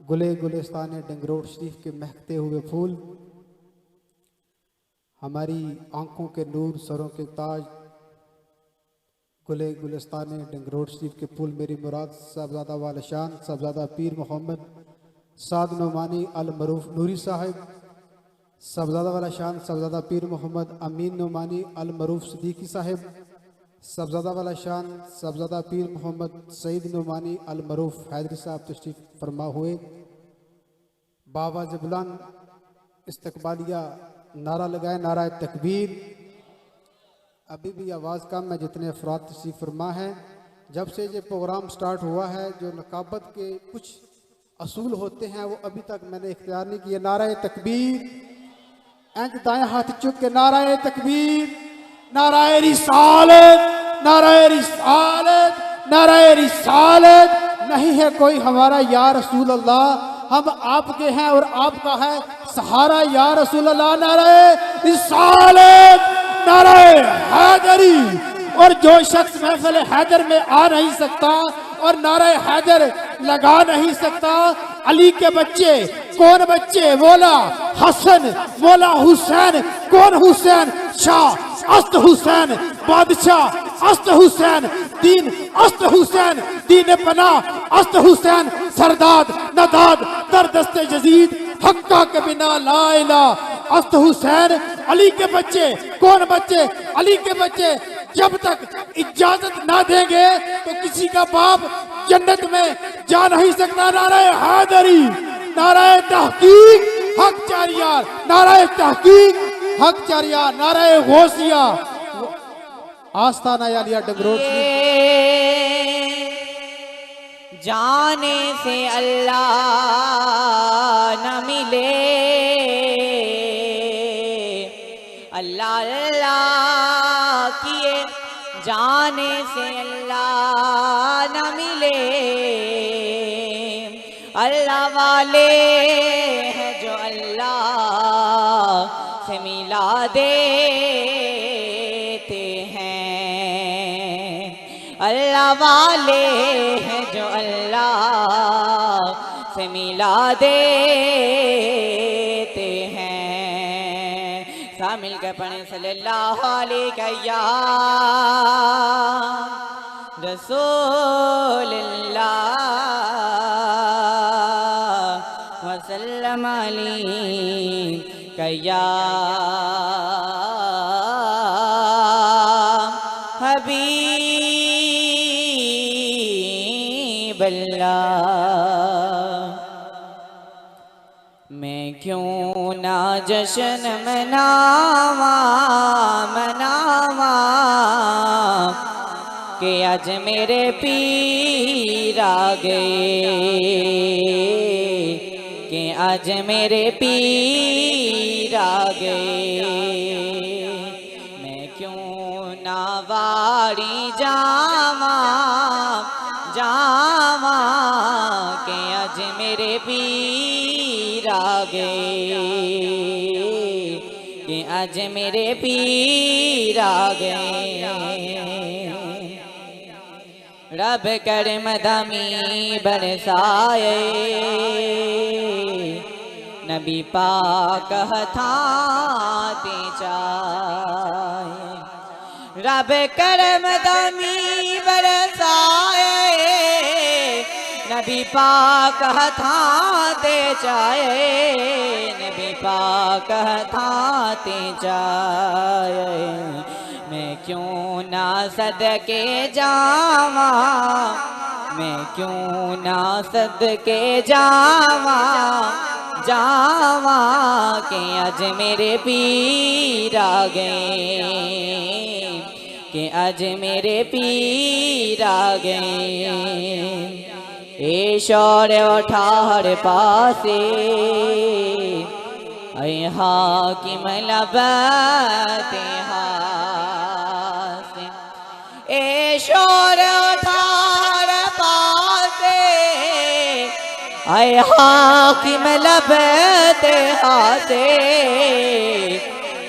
गुले गुलिस्तान डंगरोट शरीफ के महकते हुए फूल, हमारी आंखों के नूर, सरों के ताज, गुले गुलिस्तान डंगरोट शरीफ के फूल, मेरी मुराद साहबजादा वाला शान साहबजादा पीर मोहम्मद साद नुमानी अल मरूफ नूरी साहिब, साहबजादा वाला शान साहबजादा पीर मोहम्मद अमीन नुमानी अल मरूफ सिद्दीकी साहिब, साहबजादा वाला शान साहबजादा पीर मोहम्मद सईद नुमानी अल मरूफ हैदरी साहब तशरीफ फरमा हुए। बाबा जबलान इस्तकबालिया नारा लगाए, नारा तकबीर। अभी भी आवाज़ कम है, जितने अफराद तशरीफ फरमा है। जब से ये प्रोग्राम स्टार्ट हुआ है, जो नकाबत के कुछ असूल होते हैं वो अभी तक मैंने इख्तियार नहीं किए। नारा तकबीर, इंज दाएं हाथ चुक के नारा तकबीर, नारा रिसालत, नारा रिसालत, नारा रिसालत। नहीं है कोई हमारा या रसूल अल्लाह, हम आपके हैं और आपका है सहारा या रसूल अल्लाह। नारा रिसालत, नारा हैदरी। और जो शख्स महफिल हैदर में आ नहीं सकता और नारा हैदर लगा नहीं सकता, अली के बच्चे कौन बच्चे? मौला हसन, मौला हुसैन। कौन हुसैन? शाह अस्त हुसैन, बादशाह अस्त हुसैन, दीन अस्त हुसैन, दीन पना अस्त हुसैन, सरदाद नदाद दर दस्ते जजीद, हक्का के बिना ला इला अस्त हुसैन। अली के बच्चे कौन बच्चे? अली के बच्चे जब तक इजाजत ना देंगे तो किसी का बाप जन्नत में जा नहीं सकता। नाराए हैदरी, नाराए तहकीक हक चारियार, नाराए तहकीक हक चारियार, नाराए गौसिया। आस्ताना यालिया डगरोट जाने से अल्लाह न मिले, अल्लाह अल्लाह किए जाने से अल्लाह न मिले। अल्लाह वाले हैं जो अल्लाह से मिला देते हैं, अल्लाह वाले हैं जो अल्लाह से मिला देते हैं। सा मिलकर पढ़े सल्लल्लाहु अलैहि रसूलुल्लाह वसल्लम अलैहि हबीब अल्लाह। मैं क्यों ना जश्न मनावा मनावा कि आज मेरे पीर आ गए, कि आज मेरे पीर आ गए। मैं क्यों ना वारी जावा जावा कि आज मेरे पीर आ गए, कि आज मेरे पीर आ गए। रब कर मदमी बरसाए, नबी पाक हथाते चाहे। रब कर मदमी बरसाए, नबी पाक हथाते चाहे, नबी पाक हथाते चाहे। मैं क्यों ना सदके जावा, मैं क्यों ना सदके जावा जावा कि आज मेरे पीर आ गए, कि आज मेरे पीर आ गए। ए शौर उठार पासे ऐ हाकिम लबते हासे। ए शौर उठार पासे ऐ हाकिम लबते हासे,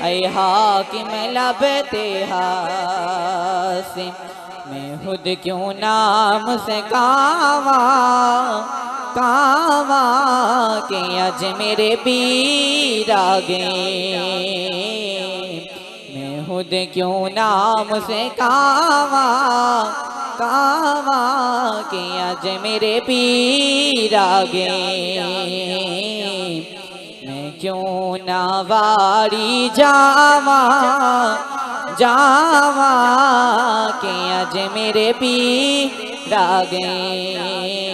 ऐ हाकिम लबते हासे। मैं खुद क्यों नाम से कावा कावा के आज मेरे पीर आ गए। मैं खुद क्यों नाम से कावा कावा के आज मेरे पीर आ गए। मैं क्यों ना वारी जावा जावा के आज मेरे पीर आ गए।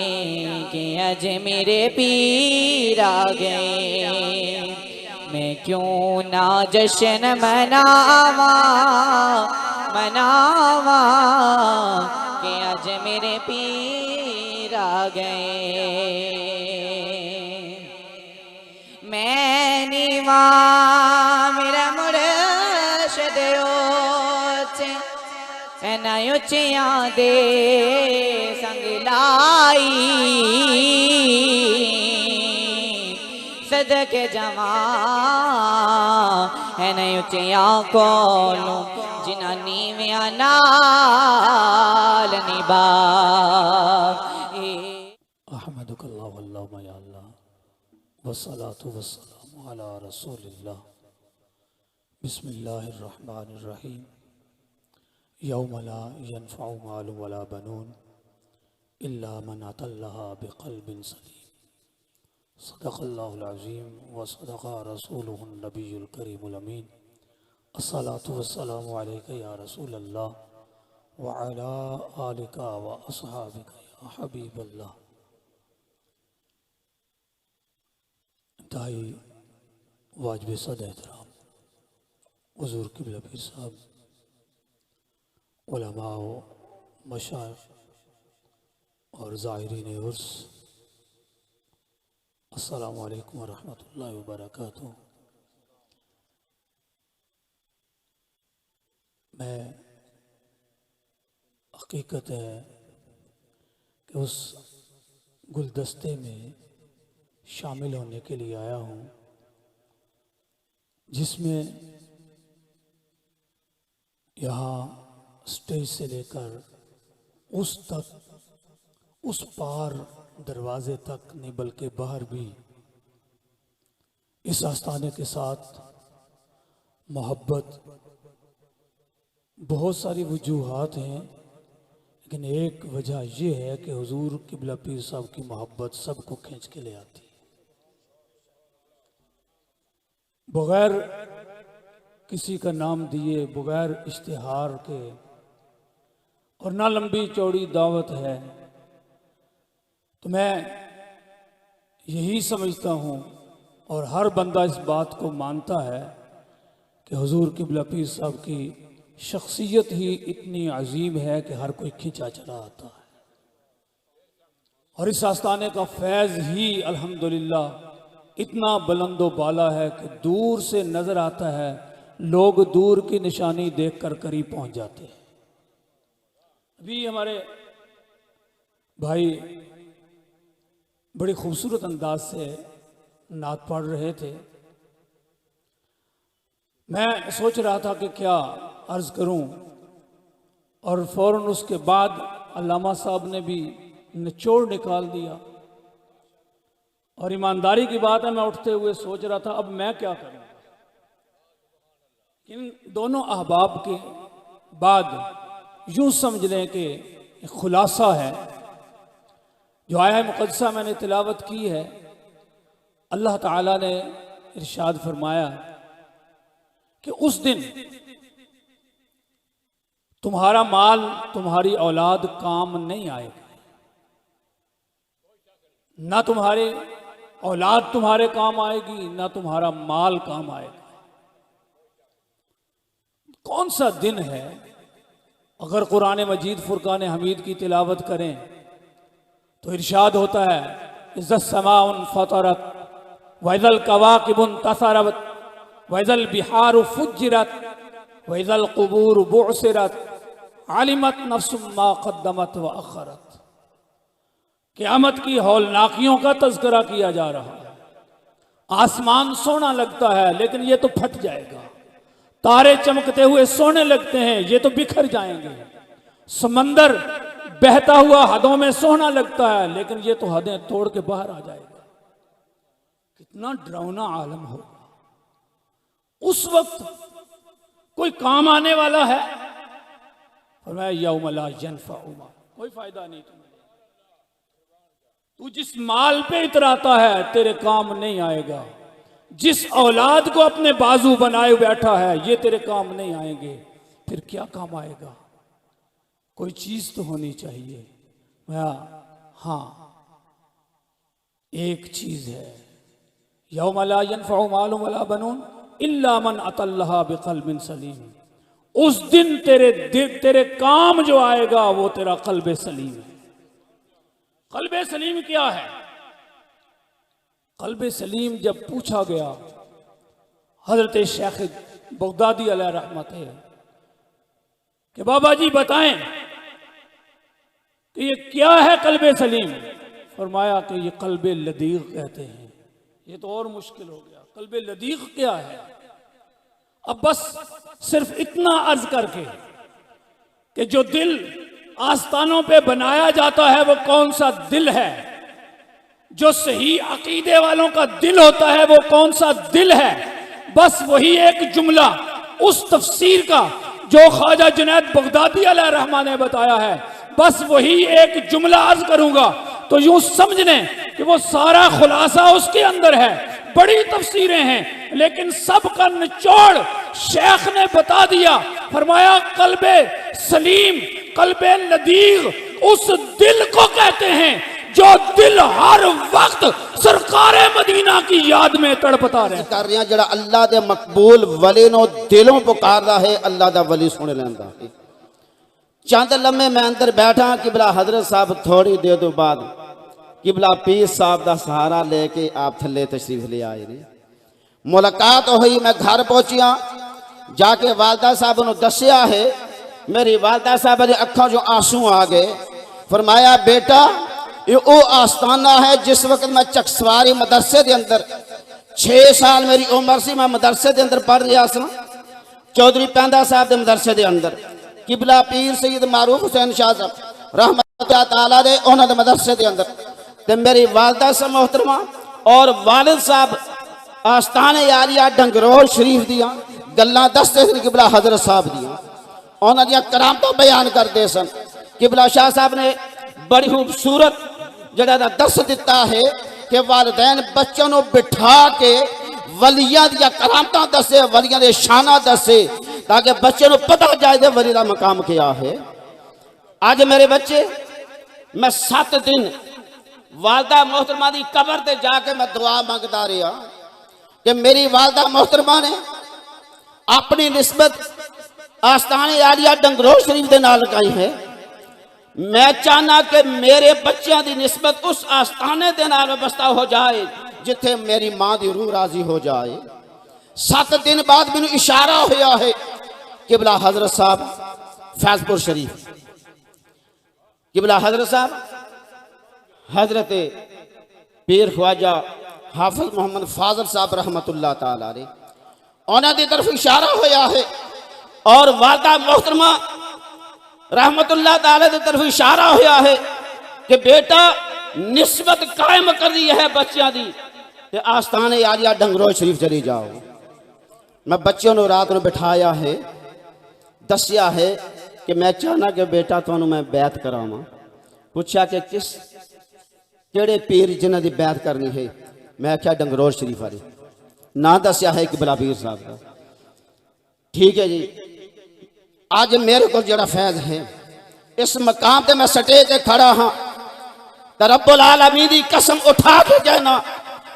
के आज मेरे पीर आ गए। मैं क्यों ना जश्न मनावा मनावा के आज मेरे पीर आ गए। मैं नीवा मेरा मुर्शद उच्चिया दे संग लाई सदके जमा है नहीं उच्चिया कोलू जिना नीविया नाल निभा। अहमदुकल्लाह वल्लाहुम्मा या अल्लाह वस्सलातु वस्सलामु अला रसूलिल्लाह। बिस्मिल्लाहिर रहमानिर रहीम। यौम ला यनफ़उ मालुन वला बनून इल्ला मन अतल्लाहा बिक़ल्बिन सलीम। सदक़ल्लाहुल अज़ीम व सदक़ रसूलुहुन नबियुल करीमुल अमीन। अस्सलातु वस्सलामु अलैका या रसूलल्लाह व अला आलिका व अस्हाबिका या हबीबल्लाह। इंतहाई वाजिब सद एहतराम हुज़ूर क़िबला पीर साहब, उलमा, मशाइख़ और ज़ाहिरीन उर्स, अस्सलामु अलैकुम व रहमतुल्लाहि व बरकातुहू। मैं हकीकत है कि उस गुलदस्ते में शामिल होने के लिए आया हूँ जिसमें यहाँ स्टेज से लेकर उस तक, उस पार दरवाजे तक नहीं बल्कि बाहर भी इस आस्थाने के साथ मोहब्बत बहुत सारी वजूहात हैं, लेकिन एक वजह यह है कि हुजूर क़िबला पीर साहब की मोहब्बत सबको खींच के ले आती है। बगैर किसी का नाम दिए, बगैर इश्तिहार के, और ना लंबी चौड़ी दावत है, तो मैं यही समझता हूँ और हर बंदा इस बात को मानता है कि हुजूर क़िबला पीर साहब की शख्सियत ही इतनी अजीम है कि हर कोई खिंचा चला आता है। और इस आस्थाने का फैज़ ही अल्हम्दुलिल्लाह इतना बुलंदो बाला है कि दूर से नज़र आता है, लोग दूर की निशानी देखकर करीब पहुंच जाते हैं। अभी हमारे भाई बड़ी खूबसूरत अंदाज से नात पढ़ रहे थे। मैं सोच रहा था कि क्या अर्ज़ करूं, और फ़ौरन उसके बाद अल्लामा साहब ने भी निचोड़ निकाल दिया। और ईमानदारी की बात है, मैं उठते हुए सोच रहा था अब मैं क्या करूं। इन दोनों अहबाब के बाद यूं समझ लें कि खुलासा है जो आया मुक़द्दसा मैंने तिलावत की है। अल्लाह ताला ने इरशाद फरमाया कि उस दिन तुम्हारा माल, तुम्हारी औलाद काम नहीं आएगा, ना तुम्हारी औलाद तुम्हारे काम आएगी, ना तुम्हारा माल काम आएगा। कौन सा दिन है? अगर कुरान मजीद फुरकान हमीद की तिलावत करें तो इरशाद होता है, इज़्ज़त समाउन फतरत वइज़ल कवाकिबुन तसरत वइज़ल बिहारु फुज्जिरत वइज़ल क़ुबूर बुअसिरत आलिमत नफ्सुम मा क़द्दमत व अख़रत। क़यामत की हौलनाकियों का तज़किरा किया जा रहा है। आसमान सोना लगता है लेकिन ये तो फट जाएगा, तारे चमकते हुए सोने लगते हैं, ये तो बिखर जाएंगे, समंदर बहता हुआ हदों में सोहना लगता है, लेकिन ये तो हदें तोड़ के बाहर आ जाएगा। कितना डरावना आलम होगा। उस वक्त कोई काम आने वाला है, फरमाया यौम ला यनफ़उ माल, कोई फायदा नहीं तुम्हें। तू जिस माल पे इतराता है तेरे काम नहीं आएगा। जिस औलाद को अपने बाजू बनाए बैठा है ये तेरे काम नहीं आएंगे, फिर क्या काम आएगा? कोई चीज तो होनी चाहिए। हाँ, एक चीज है, यौम ला यनफ़उ मालुन वला बनून इल्ला मन अतल्लाह बिक़ल्बिन सलीम। उस दिन तेरे काम जो आएगा वो तेरा क़ल्ब सलीम है। क़ल्ब सलीम क्या है? क़ल्ब सलीम जब पूछा गया हजरत शेख बगदादी अलैहि रहमत है कि बाबा जी बताएं कि ये क्या है क़ल्ब सलीम, फरमाया कि ये क़ल्ब लदीग़ कहते हैं। ये तो और मुश्किल हो गया, क़ल्ब लदीग़ क्या है? अब बस सिर्फ इतना अर्ज करके कि जो दिल आस्तानों पे बनाया जाता है वो कौन सा दिल है, जो सही अकीदे वालों का दिल होता है वो कौन सा दिल है, बस वही एक जुमला उस तफसीर का जो ख्वाजा जुनैद बगदादी अलैहि रहमान ने बताया है, बस वही एक जुमला अर्ज करूंगा तो यूं समझ लें कि वो सारा खुलासा उसके अंदर है। बड़ी तफसीरें हैं लेकिन सब का निचोड़ शेख ने बता दिया। फरमाया क़ल्ब सलीम, क़ल्ब लदीग़ उस दिल को कहते हैं जो दिल हर वक्त सरकार मदीना की याद में तड़पता रहे। कर रहे हैं जड़ा अल्लाह दे मकबूल वली नो दिलों पुकारदा है, अल्लाह दा वली सुन लेंदा है। चंद लम्हे मैं अंदर बैठा, किबला हजरत साहब थोड़ी देर तो बाद किबला पीर साहब का सहारा लेके आप थले तशरीफ ले आए ने। मुलाकात हुई, मैं घर पहुंचिया, जाके वालदा साहब ने दसिया है, मेरी वालदा साहब की अखों जो आंसू आ गए। फरमाया बेटा ये वो आस्थाना है जिस वक्त मैं चकसवारी मदरसे के अंदर 6 साल मेरी उम्र सी, मैं मदरसे के अंदर पढ़ रहा सा, चौधरी पैंदा साहब के मदरसे के अंदर। किबला पीर सैयद मारूफ हुसैन शाह साहब रहमतुल्लाह तआला दे उन्हां दे मदरसे के अंदर ते मेरी वालदा साहब मोहतरमा और वालिद साहब आस्थाने यारिया डंगरोर शरीफ दियां गल्लां दसदे सन किबला हजरत साहब दियां, उन्हां दियां करामतां बयान करदे सन। किबला शाह साहब ने बड़ी खूबसूरत जड़ा दस दिता है कि वालिदैन बच्चों को बिठा के वलियां दियां करामतां दसे, वलियां दे शाना दसे, ताकि बच्चे को पता जाए वली का मकाम क्या है। आज मेरे बच्चे, मैं 7 दिन वालदा मोहतरमा की कबर ते जाके मैं दुआ मंगता रहा कि मेरी वालदा मोहतरमा ने अपनी निस्बत आस्थाने आलिया डंगरोर शरीफ के नाल लगाई है। मैं चाहना कि मेरे बच्चों की निस्बत उस आस्थाने के नाल वाबस्ता हो जाए जिथे मेरी मां की रूह राजी हो जाए। 7 दिन बाद मैनू इशारा होया है, किबला हजरत साहब फैजपुर शरीफ, किबला हजरत साहब हजरत पीर ख्वाजा हाफिज मोहम्मद फाजल साहब रहमतुल्लाह तआला अलैह उन्हां दी तरफ इशारा होया है और वालदा मोहतरमा रहमतुल्लाह तआला दी तरफ इशारा होया है कि बेटा निस्बत कायम करनी है बच्चों की, आस्थाने आलिया डंगरोर शरीफ चली जाओ। मैं बच्चों को रात को बिठाया है, दसिया है कि मैं चाहना कि बेटा तुहानू मैं बैत करावां। पूछा कि किस केड़े पीर जिन्हां दी बैत करनी है, मैं आख्या डंगरोर शरीफ वाले, ना दसिया है किबला पीर साहब का। ठीक है जी, आज मेरे को जड़ा फैज है इस मकाम पे मैं सटे के खड़ा हाँ, तो रब्बुल आलमीन दी कसम उठा के कहना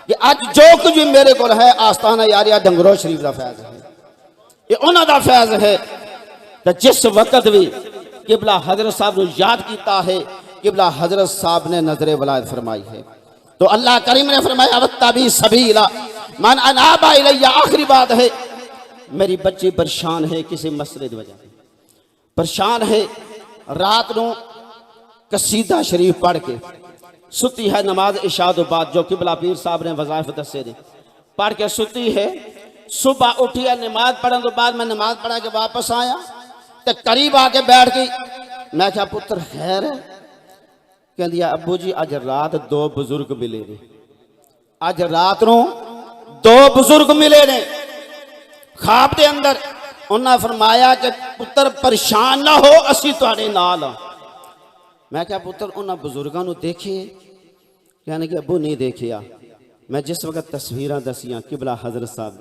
कि आज जो कुछ भी मेरे को है आस्थाना यारिया डंगरोर शरीफ का फैज है, ये उन्हां दा फैज है। तो जिस वक्त भी किबला हजरत साहब ने याद किया है, किबला हजरत साहब ने नजर वलायत फरमाई है। तो अल्लाह करीम ने फरमाया वत्तबी सबीला मन अनाबा इलैया। आखिरी बात है, मेरी बच्ची परेशान है किसी मसले की वजह से, परेशान है, रात को कसीदा शरीफ पढ़ के सुती है, नमाज इशा तो बाद जो किबला पीर साहब ने वज़ाइफ दसे ने पढ़ के सुती है। सुबह उठी है, नमाज पढ़ने तो बाद मैं नमाज पढ़ा के वापस आया तो करीब आके बैठ गई। मैं क्या पुत्र खैर है? कहती है अबू जी अज रात दो बुजुर्ग मिले ने, अज रात नूं दो बुजुर्ग मिले ने ख्वाब के अंदर। उन्हें फरमाया कि पुत्र परेशान ना हो, असी तुहाडे नाल आ। मैं क्या पुत्र उन्होंने बुजुर्गों को देखिए? कहने कि अबू नहीं देखिया। मैं जिस वक्त तस्वीरां दसियां किबला हजरत साहब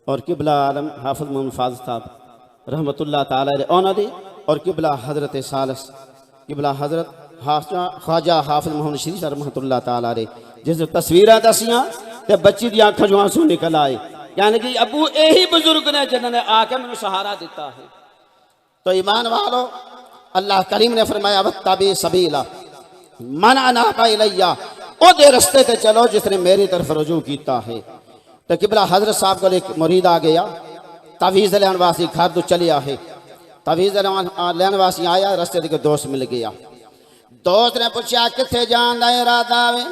और किबला आलम हाफिज मोहम्मद फाज़ साहब रहमतुल्लाह ताला अलैह उन्हां दी, और किबला हजरत सालस किबला हजरत ख्वाजा हाफिज मोहम्मद शरीफ साहब रहमतुल्लाह ताला अलैह जिस तस्वीरां दसियां ते बच्ची दी आंखों चों आंसू निकल आए। यानी कि अबू यही बुजुर्ग ने जिन्होंने आके मैंने सहारा दिता है। तो ईमान वालो, अल्लाह करीम ने फरमाया वत्तबी सबीला मन अनाबा इलैया, ओदे रस्ते ते चलो जिसने मेरी तरफ रुजू किया है। तो किबला हजरत साहब को एक मुरीद आ गया, तवीज़ लैन वासी घर तो चलिया है। तवीज़ लैन वासी आया, रस्ते के दोस्त मिल गया। दोस्त ने पूछा किथे जान दा इरादा वे?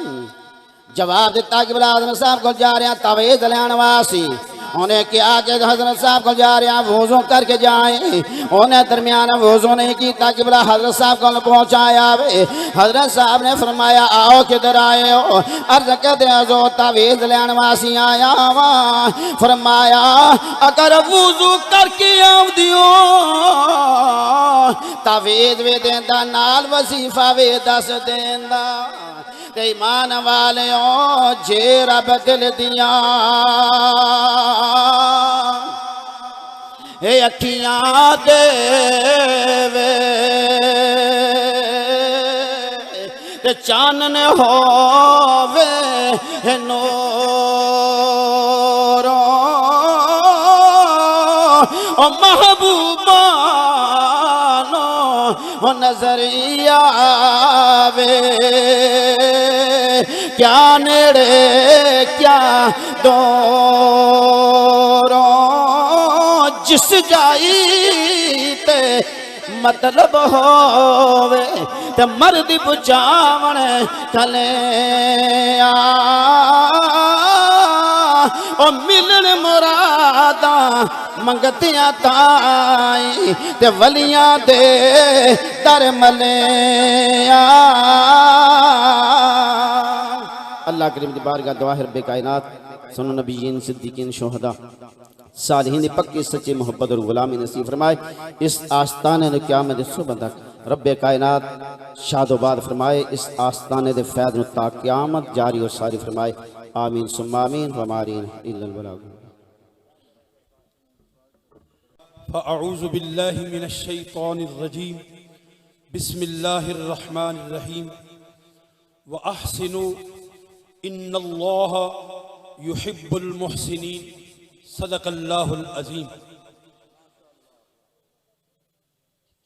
जवाब दिता कि हजरत साहब को जा रहे तवीज़ लैन वासी। उन्हें क्या कि हजरत साहब को जा रहे वोजू करके जाए। उन्हें दरमियान वोजू नहीं किया कि हजरत साहब को पहुँचाया वे। हजरत साहब ने फरमाया आओ किधर आए हो? अर्ज कहते जो तवीज़ लैन वासी आया वा। फरमाया अगर वोजू करके आव दियो तवीज़ वे देंदा, नाल वजीफा वे दस देंदा। ईमान वाले जे रब दिल दिया हे अखियां देवे ते चानन होवे नूरो ओ महबूबा नजरिया आवे। क्या नेड़े क्या दूरों जिस जाई ते मतलब होवे ते मर्द बुझावण कले ओ मिलन मुरादा मंगतियां ताई ते वलियां दे दर मलिया। अल्लाह करीम दी बारगाह दुआ है रब्बे कायनात सुनो नबीयीन सिद्दीकीन शुहदा सालिहीन पक्की सच्ची मोहब्बत और गुलामी नसीब फरमाए। इस आस्ताने ने क़यामत सुबह तक रब्बे कायनात शादोबाद फरमाए। इस आस्ताने दे फैज़ नु ता क़यामत जारी और सारी फरमाए। आमीन सुम्मा आमीन वमारीन इल्लल बलाग। फ़अऊज़ु बिल्लाहि मिनश शैतानिर रजीम, बिस्मिल्लाहिर रहमानिर रहीम। व अहसिनु इन्नल्लाहा युहिब्बुल मुहसिनीन, सदक़ल्लाहुल अज़ीम।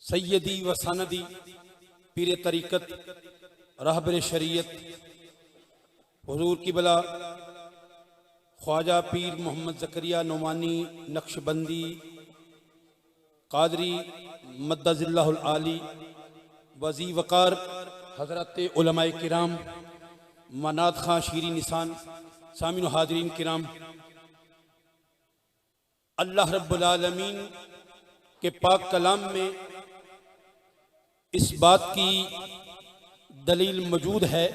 सैयदी व सनदी पीर तरीक़त रहबर शरीयत हुज़ूर क़िबला ख्वाजा पीर मोहम्मद ज़करिया नोमानी नक्शबंदी कादरी मद्दज़िल्लाहुल आली वज़ी वक़ार हज़रत उलमाए किराम मनात खां शीरी निसान सामिन हाज़रीन किराम, अल्लाह रब्बुल आलमीन के पाक कलाम में इस बात की दलील मौजूद है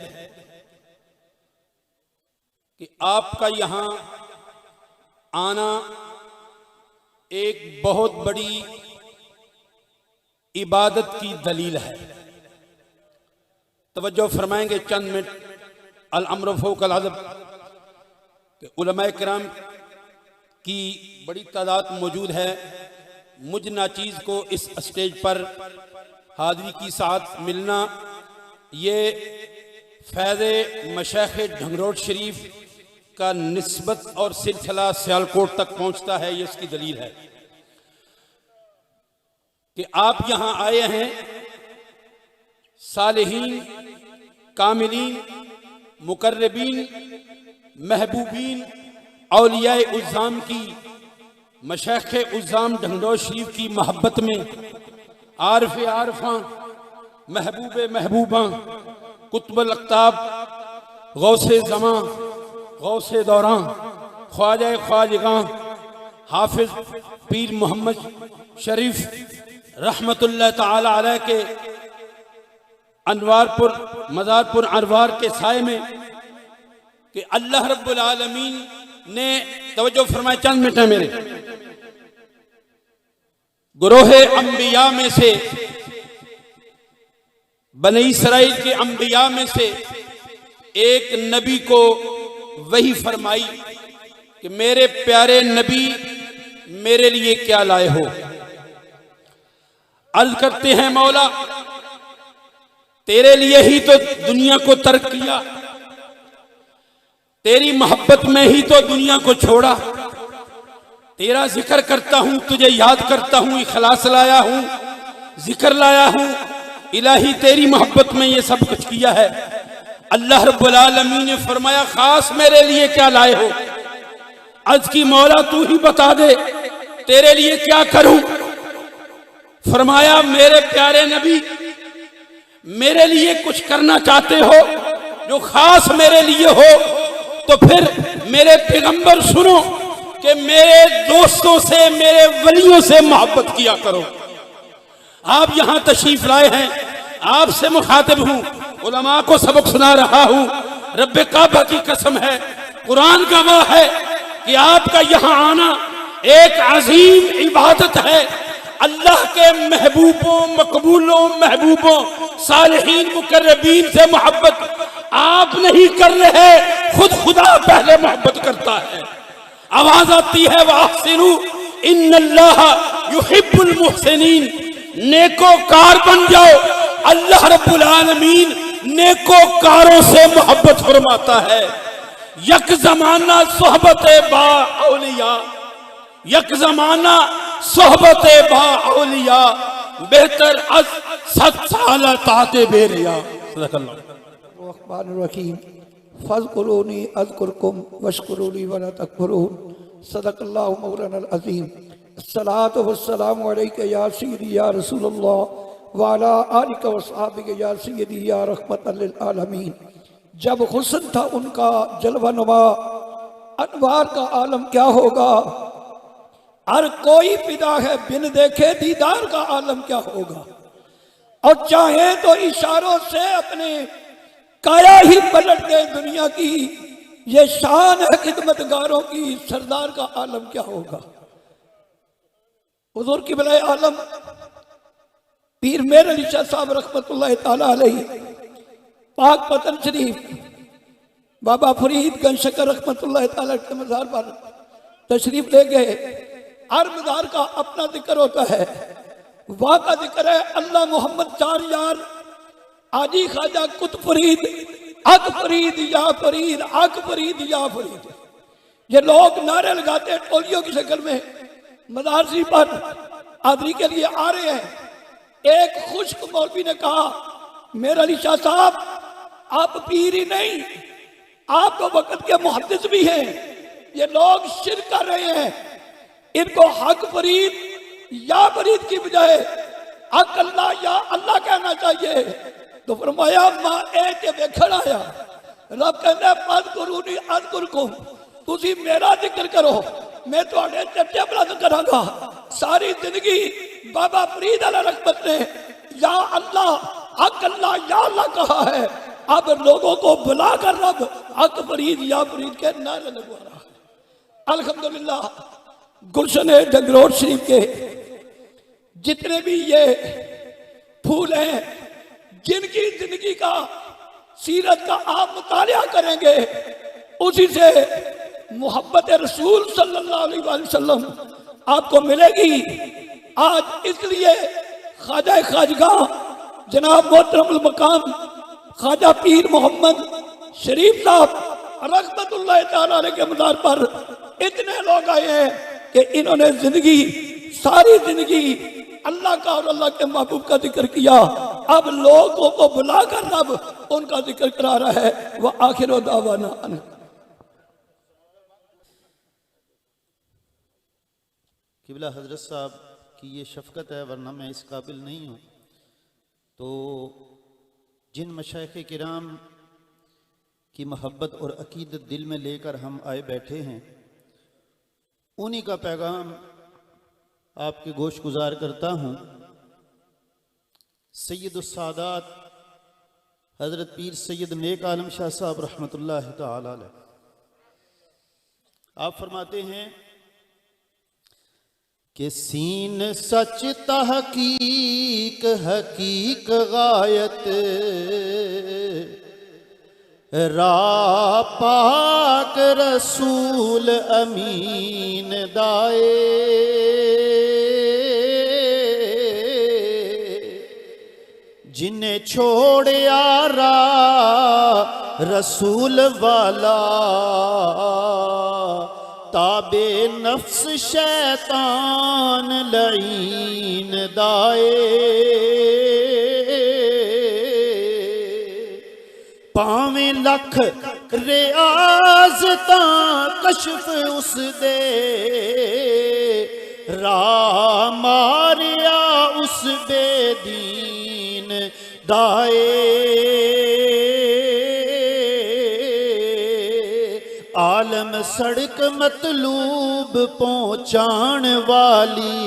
कि आपका यहाँ आना एक बहुत बड़ी इबादत की दलील है। तवज्जो फरमाएंगे चंद मिनट। अल अम्र फ़ौक़ल अज़ब के उलमाए किराम की बड़ी तादाद मौजूद है। मुझ नाचीज़ को इस स्टेज पर हाज़री की साथ मिलना ये फैज़ मशाइख़ ढंगरोट शरीफ का निस्बत और सिलसिला सियालकोट तक पहुँचता है। ये इसकी दलील है कि आप यहाँ आए हैं सालिहीन, कामिलीन, मुकर्रबीन, महबूबीन, औलियाए उज़्ज़ाम की, मशाइख़ उज़्ज़ाम ढंगरोट शरीफ की मोहब्बत में आरफ़ आरफ़ां, महबूब महबूबा, कुतुबुल अक़ताब, गौसे ज़मां, गौसे दौरां, ख्वाजा ख्वाजगां, हाफिज पीर मोहम्मद शरीफ रहमतुल्लाह ताला अलैह के अनवारपुर मज़ारपुर अनवार के साए में कि अल्लाह रब्बुल आलमीन ने तवज्जो फरमाए, चंद मिनट है मेरे, गुरोहे अंबिया में से, बनी इसराइल के अंबिया में से एक नबी को वही फरमाई कि मेरे प्यारे नबी मेरे लिए क्या लाए हो। अर्ज करते हैं मौला तेरे लिए ही तो दुनिया को तर्क किया, तेरी मोहब्बत में ही तो दुनिया को छोड़ा, तेरा जिक्र करता हूं, तुझे याद करता हूं, इखलास लाया हूं, जिक्र लाया हूं, इलाही तेरी मोहब्बत में ये सब कुछ किया है। अल्लाह रब्बुल आलमीन ने फरमाया खास मेरे लिए क्या लाए हो। अर्ज की मौला तू ही बता दे तेरे लिए क्या करूं। फरमाया मेरे प्यारे नबी मेरे लिए कुछ करना चाहते हो जो खास मेरे लिए हो तो फिर मेरे पैगंबर सुनो कि मेरे दोस्तों से, मेरे वलियों से मोहब्बत किया करो। आप यहां तशरीफ लाए हैं, आपसे मुखातिब हूं, उलमा को सबक सुना रहा हूं। रब्बे काबा की कसम है, कुरान गवाह है कि आपका यहां आना एक अजीम इबादत है। अल्लाह के महबूबों, मकबूलों, महबूबों, सालिहीन, मुकर्रबीन से मोहब्बत आप नहीं कर रहे, खुद खुदा पहले मोहब्बत करता है। आवाज आती है वाहसिनु इन्नल्लाह युहिब्बुल मुहसिनीन, नेकोकार बन जाओ। अल्लाह रब्बुल आलमीन नेकोकारों से मोहब्बत फरमाता है। यक जमाना सोहबत बा औलिया, यक जमाना सोहबत बा औलिया, बेहतर अज 7 साल ताते बेरिया। रहीम फ़ज़कुरूनी अज़कुरकुम वश्कुरूली वला तकफुरून। सदक़ल्लाहु मौलाना अज़ीम। अस्सलातु वस्सलामु अलैका या सय्यदी या रसूलल्लाह व अला आलिका व अस्हाबिका या सय्यदी या रहमतल लिल आलमीन। जब हुस्न था उनका जलवा नुमा, अनवार का आलम क्या होगा। हर कोई फिदा है बिन देखे दीदार का आलम क्या होगा। और चाहे तो इशारों से अपने काया ही पलट दे दुनिया की, ये शान है खिदमतगारों की, सरदार का आलम क्या होगा। हुजूर की बलाए आलम पीर मेर अली शाह साहब रहमतुल्लाह ताला अलैहि पाक पतन शरीफ बाबा फरीद गंज शकर रहमतुल्लाह ताला के मज़ार पर तशरीफ ले गए। हर मज़ार का अपना जिक्र होता है। वहां का जिक्र है अल्लाह मोहम्मद 4 यार आजी ख्वाजा कुत फरीद अक फरीद या फरीद अक फरीद या फरीद। ये लोग नारे लगाते टोलियों की शक्ल में मज़ार शरीफ पर हाज़री के लिए आ रहे हैं। एक खुश्क मौलवी ने कहा मेरा अली शाह साहब आप पीर ही नहीं, आप तो वक्त के मुहद्दिस भी हैं। ये लोग शिरक कर रहे हैं, इनको हक फरीद या फरीद की बजाय हक अल्लाह या अल्लाह कहना चाहिए। तो फरमाया मां ए के वेखण आया, रब कहता फज़कुरूनी अज़कुरकुम, तुसी मेरा जिक्र करो मैं तुहाडे चर्चे बुलंद करांगा। सारी जिंदगी बाबा फरीद अला रहमत ने या अल्लाह हक अल्लाह या अल्लाह कहा है। अब लोगों को बुलाकर रब हक फरीद या फरीद के नारे लगवा रहा है। अल्हम्दुलिल्लाह गुलशन डंगरोट शरीफ के जितने भी ये फूल हैं, जिनकी जिंदगी का सीरत का आप मुतालिया करेंगे, उसी से मोहब्बत रसूल सल्लल्लाहु अलैहि वसल्लम आपको मिलेगी। आज इसलिए ख्वाजा खाजगाह जनाब मोहतरम मकाम ख्वाजा पीर मोहम्मद शरीफ साहब रहमतुल्लाह ताला अलैह के मज़ार पर इतने लोग आए हैं कि इन्होंने जिंदगी, सारी जिंदगी अल्लाह का और अल्लाह के महबूब का जिक्र किया। अब लोगों को बुलाकर रब उनका जिक्र करा रहा है। वह आखिर दावाना किबला हजरत साहब की ये शफ़क़त है, वरना मैं इस काबिल नहीं हूँ। तो जिन मशाइख़ किराम की मोहब्बत और अकीदत दिल में लेकर हम आए बैठे हैं, उन्हीं का पैगाम आपके गोश गुजार करता हूँ। सैयदुस सादात हज़रत पीर सैयद नेक आलम शाह साहब रहमतुल्लाह ताला अलैह, आप फरमाते हैं कि सीन सच तहकीक हकीक गायत रा पाक रसूल अमीन दाए, जिन्हें छोड़या रा रसूल वाला ताबे नफ्स शैतान लईन दाए, पावें लख रियाज तां कशफ उस दे रा मारिया उस बेदीन दाए, आलम सड़क मतलूब पहुँचान वाली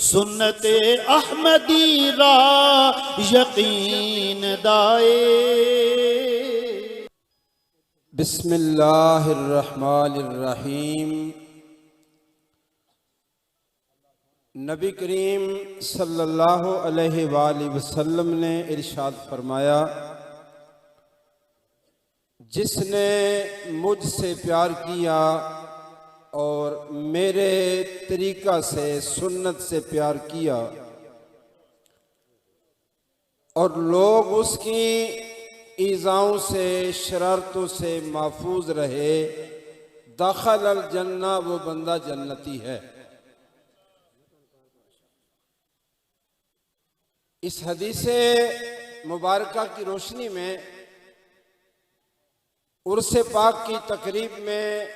सुन्नते अहमदी रा यकीन दाए। बिस्मिल्लाहिर्रहमानिर्रहीम। नबी करीम सल्लल्लाहु अलैहि वसल्लम ने इरशाद फरमाया, जिसने मुझसे प्यार किया और मेरे तरीका से सुन्नत से प्यार किया और लोग उसकी ईज़ाओं से शरारतों से महफूज रहे, दखल अल जन्ना, वो बंदा जन्नती है। इस हदीसे मुबारका की रोशनी में उर्से पाक की तकरीब में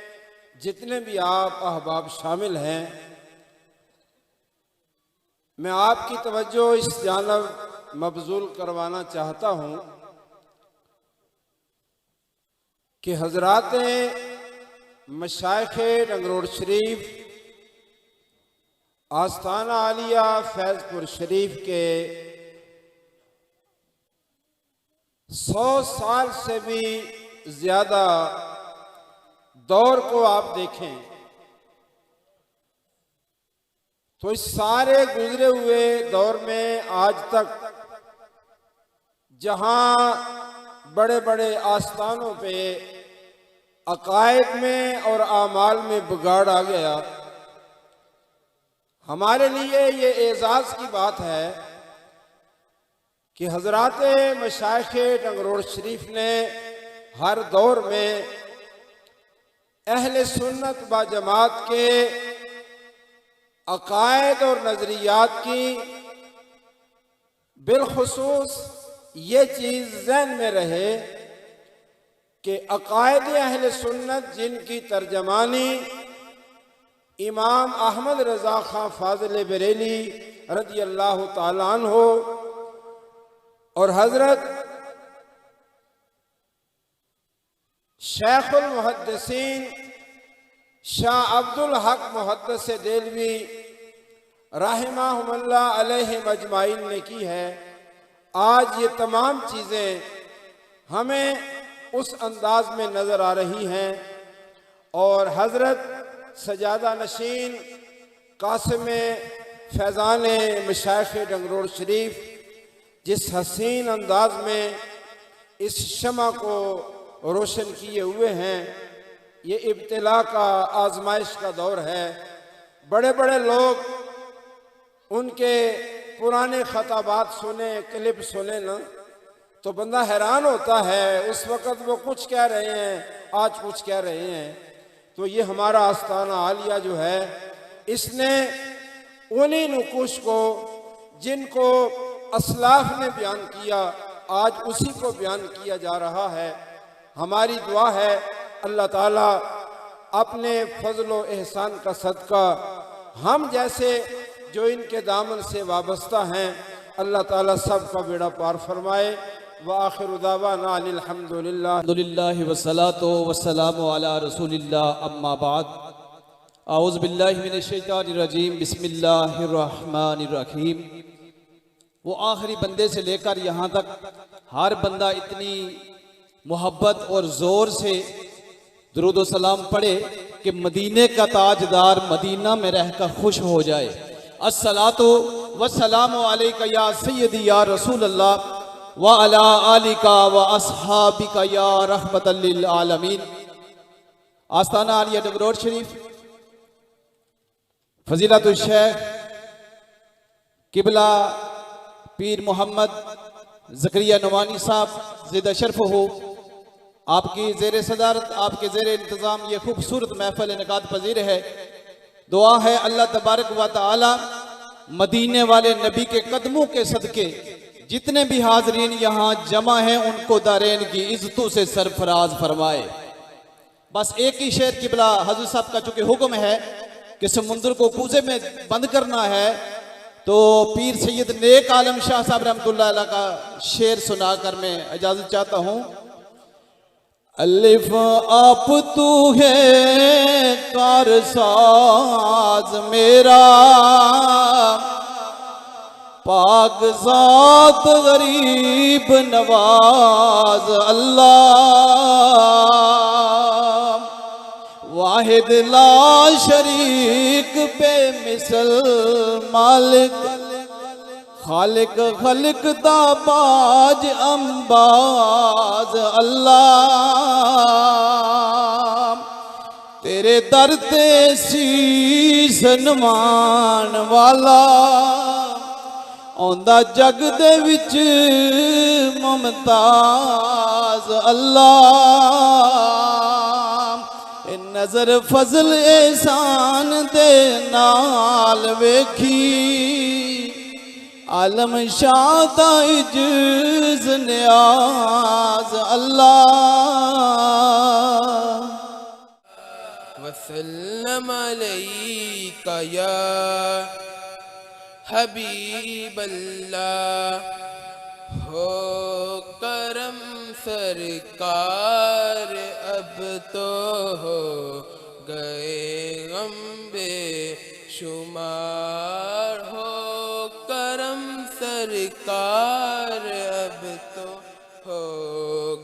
जितने भी आप अहबाब शामिल हैं, मैं आपकी तवज्जो इस जानब मबजूल करवाना चाहता हूँ कि हजरात मशाइख़ रंगरोड शरीफ, आस्ताना आलिया फैज़पुर शरीफ के 100 साल से भी ज़्यादा दौर को आप देखें तो इस सारे गुजरे हुए दौर में आज तक जहां बड़े बड़े आस्थानों पे अकायद में और आमाल में बिगाड़ आ गया, हमारे लिए ये एजाज़ की बात है कि हजरात मशाइख़ रंगरोड शरीफ ने हर दौर में अहले सुन्नत व जमात के अकायद और नज़रियात की बिलखुसूस ये चीज़ ज़हन में रहे कि अकायद अहले सुन्नत जिनकी तर्जमानी इमाम अहमद रज़ा खां फाज़िल बरेली रज़ी अल्लाह ताला अन्हु और हज़रत शेखुल मुहद्दिसीन शाह अब्दुल हक मुहद्दिस देलवी रहमहुमुल्लाह अलैहिम अजमाइन ने की है। आज ये तमाम चीज़ें हमें उस अंदाज में नज़र आ रही हैं और हज़रत सजादा नशीन कासिम फैज़ान मशाइख़ रंगरोड शरीफ जिस हसीन अंदाज में इस शमा को रोशन किए हुए हैं, ये इब्तिला का आजमाइश का दौर है। बड़े बड़े लोग उनके पुराने खताबात सुने, क्लिप सुने ना तो बंदा हैरान होता है, उस वक़्त वो कुछ कह रहे हैं, आज कुछ कह रहे हैं। तो ये हमारा आस्ताना आलिया जो है, इसने उन्हीं नुकूश को जिनको असलाफ ने बयान किया, आज उसी को बयान किया जा रहा है। हमारी दुआ है अल्लाह ताला अपने फजल व एहसान का सदका हम जैसे जो इनके दामन से वाबस्ता हैं, अल्लाह ताला सब का बेड़ा पार फरमाए। व आखिर दावाना अनिल हम्दुलिल्लाह वस्सलातु वस्सलामु अला रसूलिल्लाह अम्मा बाद आऊज़ु बिल्लाहि मिनश शैतानिर रजीम बिस्मिल्लाहिर रहमानिर रहीम। वो आखिरी बंदे से लेकर यहाँ तक हर बंदा इतनी मोहब्बत और ज़ोर से दुरूद व सलाम पढ़े कि मदीने का ताजदार मदीना में रहकर खुश हो जाए। अस्सलातु वस्सलामु अलैका या सय्यदी या रसूल अल्लाह व अला आलिका व अस्हाबिका या रहमतल लिल आलमीन। आस्ताना आलिया डंगरोट शरीफ फजीलतुल शेख किबला पीर मोहम्मद ज़करिया नुमानी साहब ज़िद शर्फ हो, आपकी ज़ेर सदारत, आपके ज़ेर इंतज़ाम ये खूबसूरत महफ़िल इनकाद पजीर है। दुआ है अल्लाह तबारक व तआला मदीने वाले नबी के कदमों के सदके जितने भी हाजरीन यहाँ जमा हैं उनको दारैन की इज्जतों से सरफराज फरमाए। बस एक ही शेर किबला हज़रत साहब का चूँकि हुक्म है कि समुंदर को कूजे में बंद करना है, तो पीर सैयद नेक आलम शाह साहब रहमतुल्लाह अलैह का शेर सुनाकर मैं इजाज़त चाहता हूँ। अलिफ आप तू है कारसाज मेरा, पाक ज़ात गरीब नवाज अल्लाह, वाहिद ला शरीक बेमिसल मालिक, खालिक खलिक दाबाज अम्बाज अल्लाह, तेरे दर ते शीस नमान वाला, औंदा जग दे विच मुमताज अल्लाह, नजर फजल एहसान दे नाल वेखी, आलम शादा इज्ज नियाज अल्लाह। वसल्लम अलैका या हबीब अल्लाह, हो करम सरकार अब तो हो गए गम बेशुमार, हो करम सरकार अब तो हो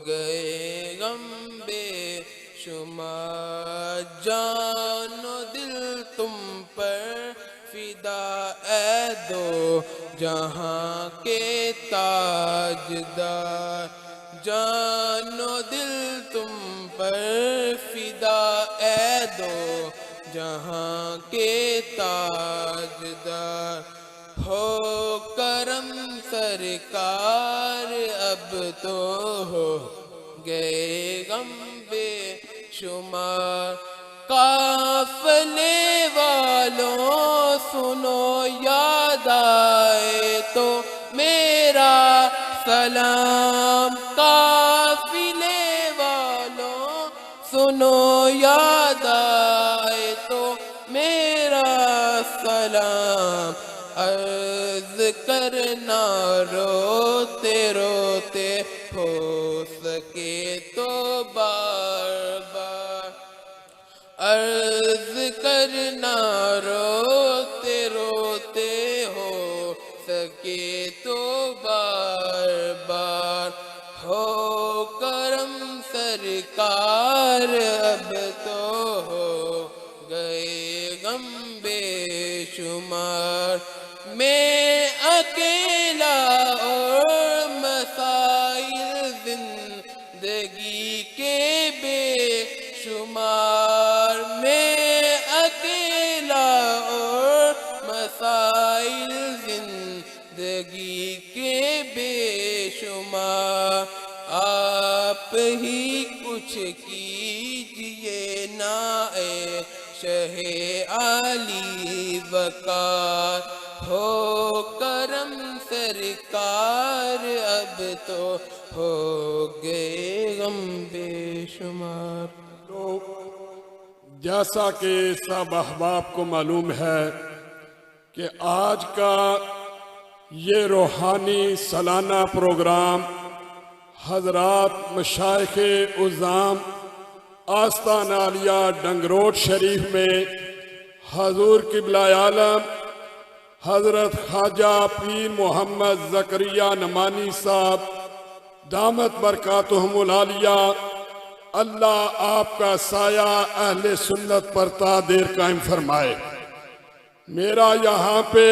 गए गम बेशुमार, जानो दिल तुम पर फिदा ए दो जहाँ के ताजदार, जानो दिल तुम पर फिदा ए दो जहाँ के ताजदार, हो करम सरकार अब तो हो गए गम बेशुमार, काफले वालों सुनो याद आए तो मेरा सलाम, काफिले वालों सुनो याद आए तो मेरा सलाम, अर्ज करना रोते रोते हो सके तो बार बार, अर्ज करना रोते रोते हो सके तो बार बार, हो करम सरकार अब तो हो गए गम बेशुमार, मैं अकेला और मसाइल जिंदगी के बेशुमार, मैं अकेला और मसाइल जिंदगी के बेशुमार, आप ही कुछ कीजिए ना ए शहे आली वकार, हो करम सरकार अब तो हो गए गम बेशुमार। जैसा कि सब अहबाब को मालूम है कि आज का ये रूहानी सालाना प्रोग्राम हजरात मशाइखे उज़्ज़ाम आस्ताना आलिया डंगरोट शरीफ में हजूर किबला आलम हजरत ख्वाजा पीर मोहम्मद ज़करिया नमानी साहब दामत बरकातुहुमुल आलिया, अल्लाह आपका साया अहले सुन्नत पर ता देर कायम फरमाए। मेरा यहाँ पे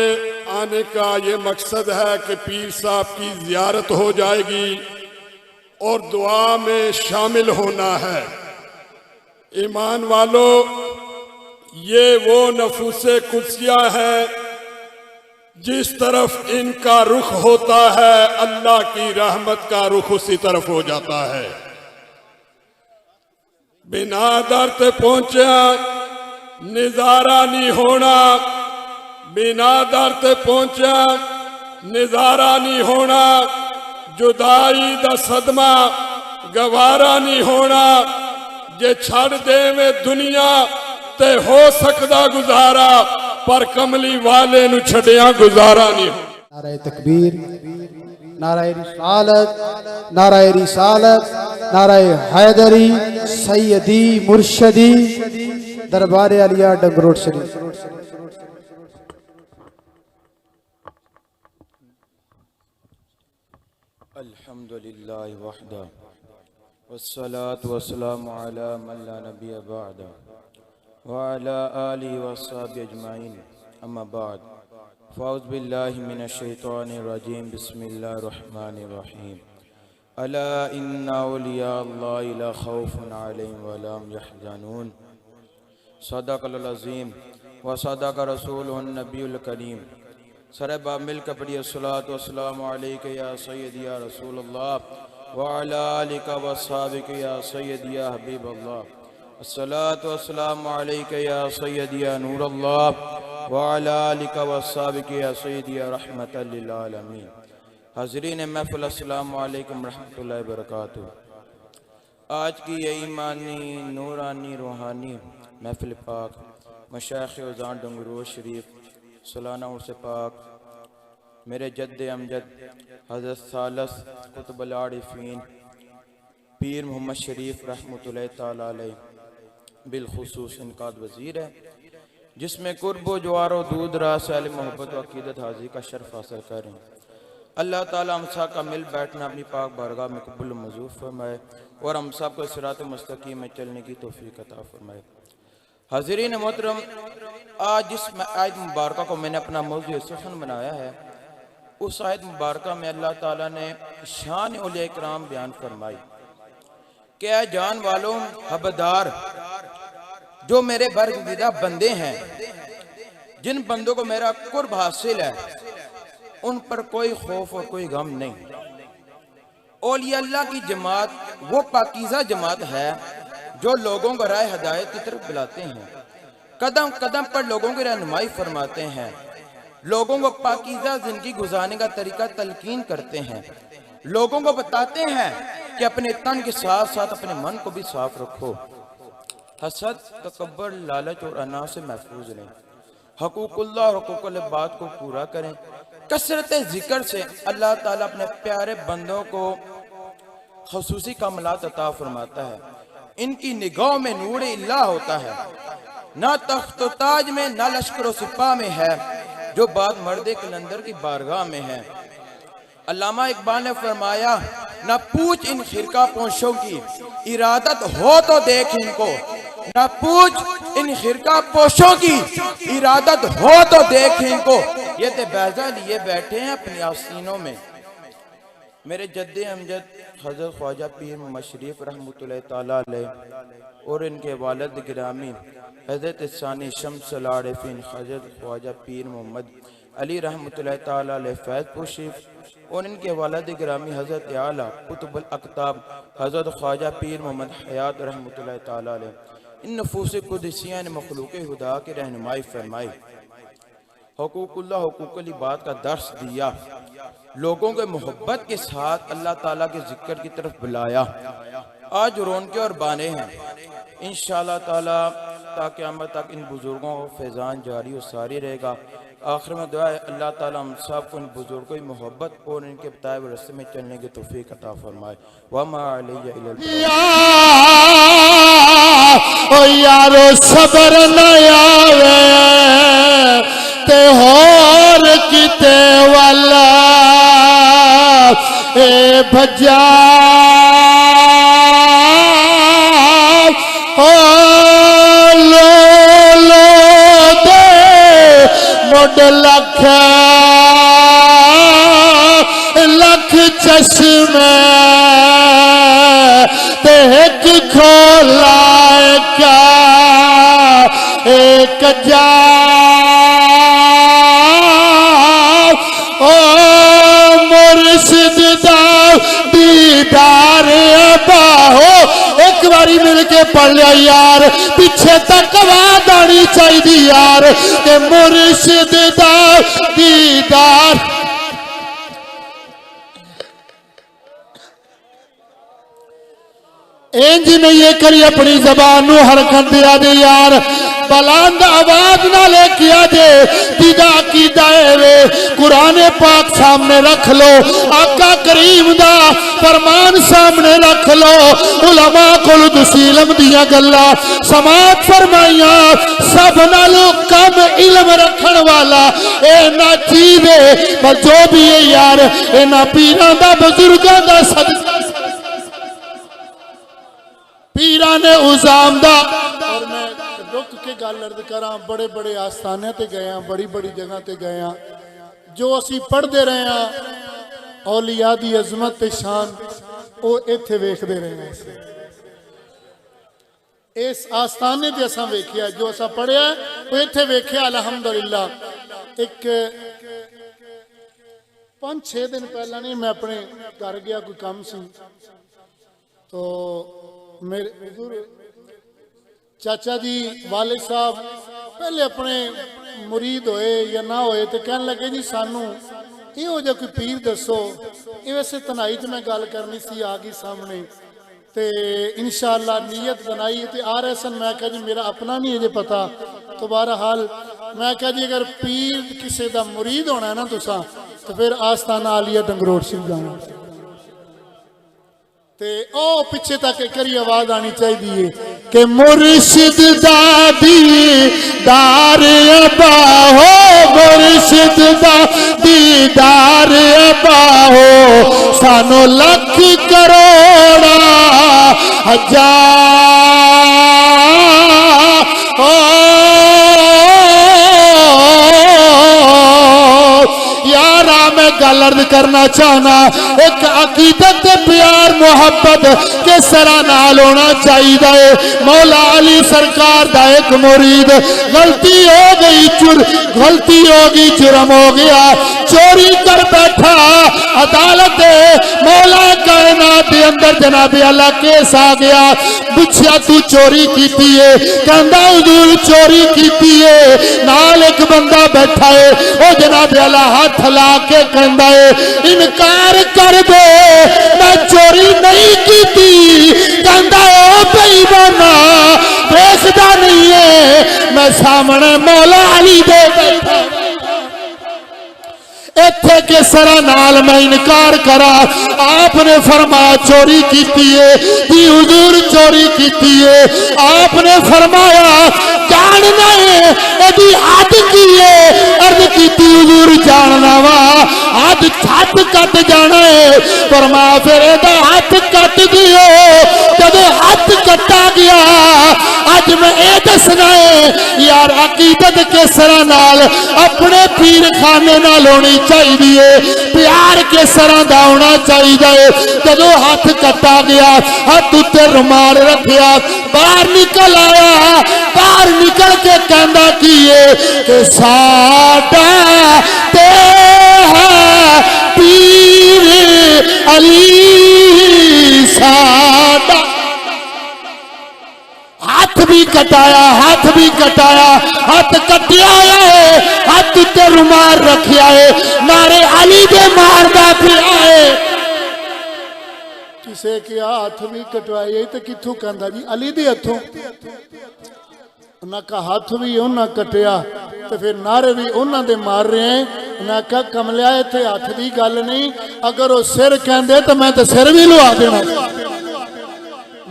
आने का ये मकसद है कि पीर साहब की जियारत हो जाएगी और दुआ में शामिल होना है। ईमान वालों, ये वो नफूसे कुदसिया है जिस तरफ इनका रुख होता है अल्लाह की रहमत का रुख उसी तरफ हो जाता है। बिना दर ते पहुंचा नजारा नहीं होना, बिना दर ते पहुंचा नजारा नहीं होना, जुदाई दा सदमा गवारा नहीं होना। जे छड़ देवे दुनिया ते हो सकदा गुजारा, पर कमली वाले नु छड़िया गुजारा नहीं हो। नाराए तकबीर, नाराए रिसालत, नाराए रिसालत, नाराए हैदरी, सैयदी मुर्शदी, दरबार आलिया डंगरोट शरीफ। अल्हम्दुलिल्लाह वहदा वस्सलातु वस्सलामु अला मन ला नबिय बअदा व अला आलिहि व अस्हाबिहि अजमाइन, अम्मा बाद। फ़ाउज़ बिल्लाहि मिनश शैतानिर रजीम, बिस्मिल्लाहिर रहमानिर रहीम। अला इन्ना औलिया अल्लाहि ला खौफुन अलैहिम व ला हुम यहज़नून। सदक़ल अज़ीम व सदक़ रसूलुहुन नबियुल करीम। सरे बाब मिलकर पढ़िए अस्सलातु वस्सलामु अलैका या सय्यदी या रसूलल्लाह व अला आलिका व अस्हाबिका या सय्यदी या हबीबल्लाह। अस्सलातु वस्सलामु अलैका या सय्यदी या नूरल्लाह व अला आलिका व अस्हाबिका या सय्यदी या रहमतल लिल आलमीन। हाज़रीन महफ़िल, अस्सलामु अलैकुम रहमतुल्लाहि व बरकातुहू। आज की ये ईमानी नूरानी रूहानी महफ़िल पाक मशाइख़ उज़ान डंगरोट शरीफ सालाना उर्स पाक मेरे जद्द अमजद हज़रत सालस कुतुबुल आरिफ़ीन पीर मोहम्मद शरीफ रहमतुल्लाहि ताला अलैह बिलखुसूस इनकाद वज़ीर है, जिसमें कुर्ब जवार व दूध रास अहले मोहब्बत व अक़ीदत हाज़िरी का शर्फ हासिल कर रहे हैं। अल्लाह ताला हम सब का मिल बैठना अपनी पाक बारगाह में कबूल मंजूर फरमाए और हम सब को सिरात मुस्तकीम में चलने की तौफीक अता फरमाए। हाज़रीन मोहतरम, आज जिस आयत मुबारक को मैंने अपना मौज़ू सुख़न बनाया है, उस आयत मुबारक में अल्लाह ताला ने शान औलिया इकराम बयान फरमाई। क्या जान वालों, हबदार जो मेरे बरगुज़ीदा बंदे हैं, जिन बंदों को मेरा कुर्ब हासिल है, उन पर कोई खौफ और कोई गम नहीं। औलिया अल्लाह की जमात वो पाकीज़ा जमात है जो लोगों को राह हदायत की तरफ बुलाते हैं, कदम कदम पर लोगों की रहनुमाई फरमाते हैं, लोगों को पाकीज़ा ज़िंदगी गुजारने का तरीका तलकीन करते हैं, लोगों को बताते हैं कि अपने तन के साथ साथ अपने मन को भी साफ रखो, हसद, तकब्बर, लालच और अना से महफूज रहें, हकूकुल्लाह और हकूकुल इबाद को पूरा करें। कसरत जिक्र से अल्लाह ताला अपने प्यारे बंदों को खुसूसी कमलात अता फरमाता है। इनकी निगाहों में नूर इल्लाह होता है, ना तख्त व ताज में, ना लश्कर व सिपा में है, जो बात मर्दे कलंदर की बारगाह में है। अल्लामा इकबाल ने फरमाया, ना पूछ इन खिरका पोशों की, इरादत हो तो देख इनको। ना पूछ इन खिरका पोशों की, इरादत हो तो देख इनको। ये तो बैजा लिए बैठे हैं अपनी आसीनों में। मेरे जद्दे अमजद हज़रत ख्वाजा पीर मोहम्मद शरीफ रहमतुल्लाहि ताला अलैह और इनके वालिद गिरामी हज़रत सानी शम्सुल आरिफ़ीन हज़रत ख्वाजा पीर मोहम्मद अली रहमतुल्लाहि ताला अलैह फैज़पुर शरीफ और इनके वालिद गिरामी हज़रत आला कुतुबुल अक़ताब हज़रत ख्वाजा पीर मोहम्मद हयात रहमतुल्लाहि ताला अलैह इन नफूस कुदसिया ने मखलूक़ खुदा की रहनुमाई फरमाई, हुकूकुल्लाह हुकूकुल इबाद का दर्स दिया, लोगों के मोहब्बत के साथ अल्लाह ताला के जिक्र की तरफ बुलाया। आज रौनके और बाने हैं इंशाअल्लाह ताला, ताकि क़यामत तक इन बुजुर्गों का फैज़ान जारी और सारी रहेगा। आखिर में दुआ है अल्लाह ताला हम सब को इन बुजुर्गों की मोहब्बत और इनके बताए हुए रास्ते में चलने की तौफीक अता फरमाए। वमा अलैया इल्लल यारो सबर न आवे ते होर किते वाला ए भजा ओ लो लो दे मुड लख लख चश्मे ते एक खोला क्या एक जा ओ मुर्शिद दा दीदार बाहो एक बारी मिल के पढ़ लिया यार पीछे तक आवाज आनी चाहिए यार के मुर्शिद दा दीदार इंज नहीं ये करी अपनी जबान नू हरकत दिया दे यार बुलंद आवाज ना लेके आ जे दीदा की दायरे कुरान पाक सामने रख लो आका करीम दा फरमान सामने रख लो उलमा कोल दुसीलम दियां गल्लां समात फरमाइयां सब नालों कम इल्म रखण वाला ए ना चीज है पर जो भी है यार इन्हां पीरां दा बुजुर्गां दा सदका पीरा ने उजामदा और मैं रुक के गल अर्ज करा बड़े बड़े आस्थाने ते गए बड़ी बड़ी जगह ते गए जो असी पढ़ते रहे हैं औलिया दी अजमत ते शान वो इत्थे वेखदे रहे हैं इस आस्थाने ते असां वेखिया जो असां पढ़िया वो इत्थे वेखिया अलहमदुलिल्लाह एक 5-6 दिन पहला नहीं मैं अपने घर गया कोई काम सी तो मेरे चाचा जी वाले साहब पहले अपने मुरीद होए या ना होए तो कहने लगे जी सानू इहो जिहा कोई पीर दसो ये वैसे तनाई च मैं गल करनी सी आ गई सामने ते इंशाअल्लाह नीयत बनाई ते आ रहे सन मैं कहा जी मेरा अपना नहीं अजे पता तो बहरहाल मैं कहा जी अगर पीर किसी का मुरीद होना है ना तुसा तो फिर आस्थाना आलिया डंगरोट सिंह जाना ते ओ पिछे तक करी आवाज आनी चाहिए कि मुर्शिद दादी दार बाहो मुर्शिद दादी दार बाहो सानो लख करोड़ा हजार यारा मैं गल अर्ज करना चाहना एक अकीदत प्यार मोहब्बत के सरा नाल होना चाहिए मौला अली सरकार दा एक मुरीद गलती हो गई गलती हो गई जुर्म हो गया चोरी कर बैठा अदालत मौला कायनात दे अंदर जनाबे अल्लाह केस आ गया पूछया तू चोरी की है कहंदा हुजूर चोरी की है नाल एक बंदा बैठा है ओ जनाबे अल्लाह हाथ ला के कहंदा है इनकार कर दे मैं चोरी नहीं की कहंदा ओ बेईमाना देखदा नहीं है मैं सामने मौला अली दे बैठा इत्थे के सरा नाल मैं इनकार करा आपने फरमाया चोरी की है कि हुजूर चोरी की है आपने फरमाया जानना है यदि हद की है अर्ज की हुजूर जानना वा हद छत कट जाना है फरमाया फिर एदा हाथ कट दियो जब हाथ कटा गया अज मैं ये दसना है यार अकीदत के सरा नाल अपने पीर खाने नाल होनी चाहिए प्यार के सरा दा होना चाहिए जदों हाथ कटा गया हाथ उत्ते रुमाल रखिया बाहर निकल आया बाहर निकल के कहंदा की है कि साडा ते है पीर अली साडा हाथ भी कटाया हाथ कटिया है हाथ उत्ते रुमाल रखिया है नारे अली दे मारदा पिया है किसे के हाथ भी कटवाए तो किथों कहंदा जी अली दे हथों उन्हां का हाथ भी उन्हां कटिया तो फिर नारे भी उन्हां दे मार रहे हैं उन्हां का कमलिया इत्थे हाथ दी गल नहीं अगर वो सिर कहंदे तो मैं तो सिर भी लुआ देना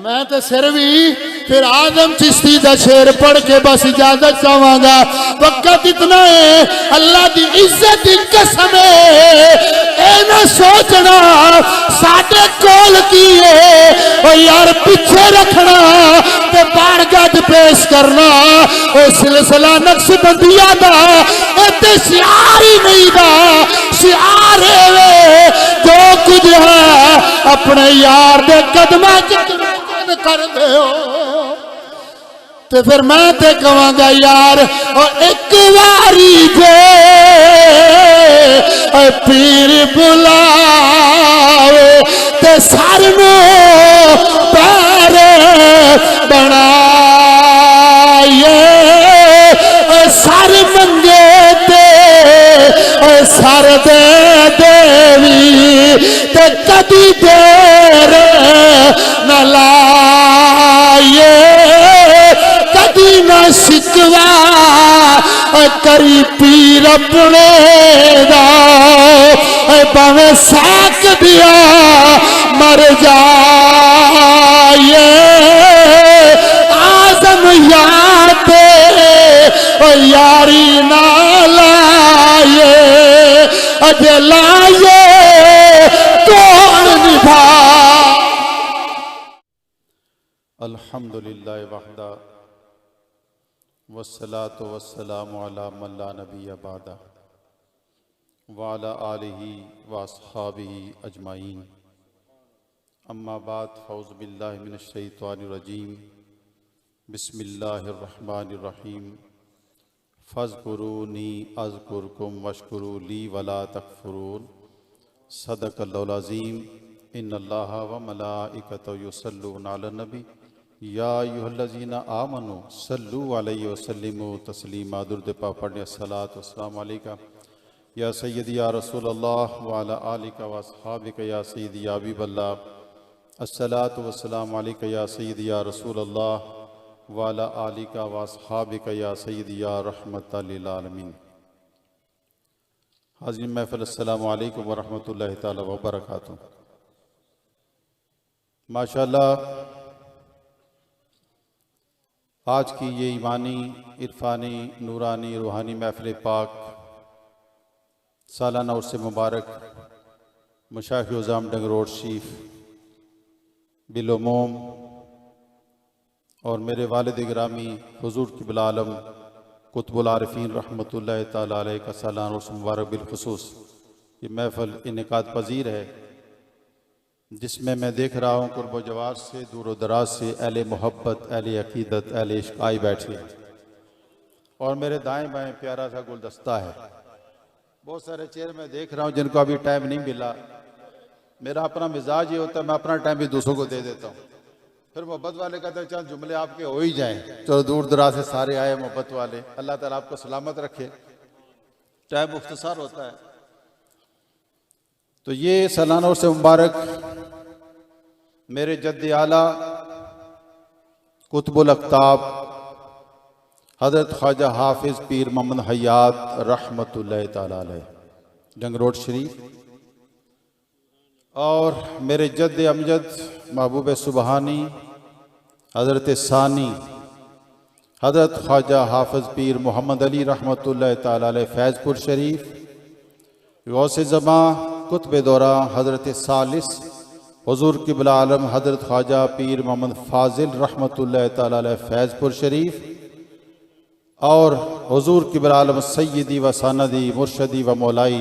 मैं तो सिर भी फिर आदम चिश्ती दा शेर पढ़ के बस इजाजत चाहांगा। वक्त इतना है, अल्लाह दी इज्जत दी कसम है, ए ना सोचना साडे कोल की है ओ यार, पीछे रखना ते बारगद पेश करना। ओ सिलसिला नक्शबंदिया दा ते शियार ही नहीं दा, शियार है जो कुछ है अपने यार दे कदमां च कर दे हो। ते फिर मैं ते कहांगा यार, और एक बारी जे पीर बुलावे ते सर नू पैर बनाए, सर मंगे ते सर दे देवी ते कदी देर न लाए, कदी न शिकवा करी पीर अपने दा, भावें साक दिया मर जाए। आजम याद यारी ना लाए, अजे लाए कौन निभा। अल्हम्दुलिल्लाह वहदा वस्सलातु वस्सलामु अला मन ला नबिय्य बअदा व अला आलिहि व अस्हाबिहि अजमाइन। अम्मा बाद, फ़ौज़ु बिल्लाहि मिनश शैतानिर रजीम। बिस्मिल्लाहिर रहमानिर रहीम। फ़ज़्कुरूनी अज़्कुरकुम वश्कुरू ली वला तकफ़ुरून। सदक़ल्लाहुल अज़ीम। इन्नल्लाहा व मलाइकतहु युसल्लूना अलन नबी या अय्युहल्लज़ीना आमनू सल्लू अलैहि वसल्लिमू तस्लीमा। दुरूद पाक पढ़ने अस्सलातु वस्सलामु अलैका या सय्यदी या रसूल अल्लाह व अला आलिका व अस्हाबिका या सय्यदी या हबीबल्लाह। अस्सलातु वस्सलामु अलैका या सय्यदी या रसूल अल्लाह व अला आलिका व अस्हाबिका या सय्यदी या रहमतल लिल आलमीन। हाज़िरीन महफ़िल, अस्सलामु अलैकुम व रहमतुल्लाहि तआला व बरकातुहू। माशाअल्लाह, आज की ये ईमानी, इरफानी, नूरानी, रूहानी महफ़िल पाक सालाना उर्स मुबारक मशाइख़ उज़्ज़ाम डंगरोड शरीफ बिलोमोम और मेरे वालिद गिरामी हुज़ूर क़िबला आलम कुतुबुल आरिफ़ीन रहमतुल्लाहि तआला अलैह का सालाना उर्स मुबारक बिलखुसूस ये महफ़िल इनेकाद पज़ीर है, जिसमें मैं देख रहा हूँ कुर्ब जवार से, दूर व दराज से अहले मोहब्बत, अहले अक़ीदत, अहले इश्क़ आए बैठे। और मेरे दाएं बाएं प्यारा सा गुलदस्ता है। बहुत सारे चेहरे मैं देख रहा हूँ जिनको अभी टाइम नहीं मिला। मेरा अपना मिजाज ये होता है, मैं अपना टाइम भी दूसरों को दे देता हूँ। फिर मोहब्बत वाले कहते हैं चल जुमले आपके हो ही जाएँ। चलो दूर दराज से सारे आए मोहब्बत वाले। अल्लाह ताला आपको सलामत रखे। टाइम मुख्तसर होता है। तो ये सालाना उर्स मुबारक मेरे जद्द आला कुतुबुल अक़ताब हज़रत ख्वाजा हाफिज़ पीर मोहम्मद हयात रहमतुल्लाहि तआला अलैह डंगरोड शरीफ और मेरे जद्द अमजद महबूब सुबहानी हज़रत सानी हज़रत ख्वाजा हाफिज़ पीर मोहम्मद अली रहमतुल्लाहि तआला अलैह फैज़पुर शरीफ गौसे ज़मा कुतुब दौरा हज़रत सालिस हुज़ूर क़िबला आलम हज़रत ख्वाजा पीर मोहम्मद फ़ाज़िल रहमतुल्लाहि तआला अलैह फैज़पुर शरीफ और हुज़ूर क़िबला आलम सय्यदी व सनदी मुर्शदी व मौलाई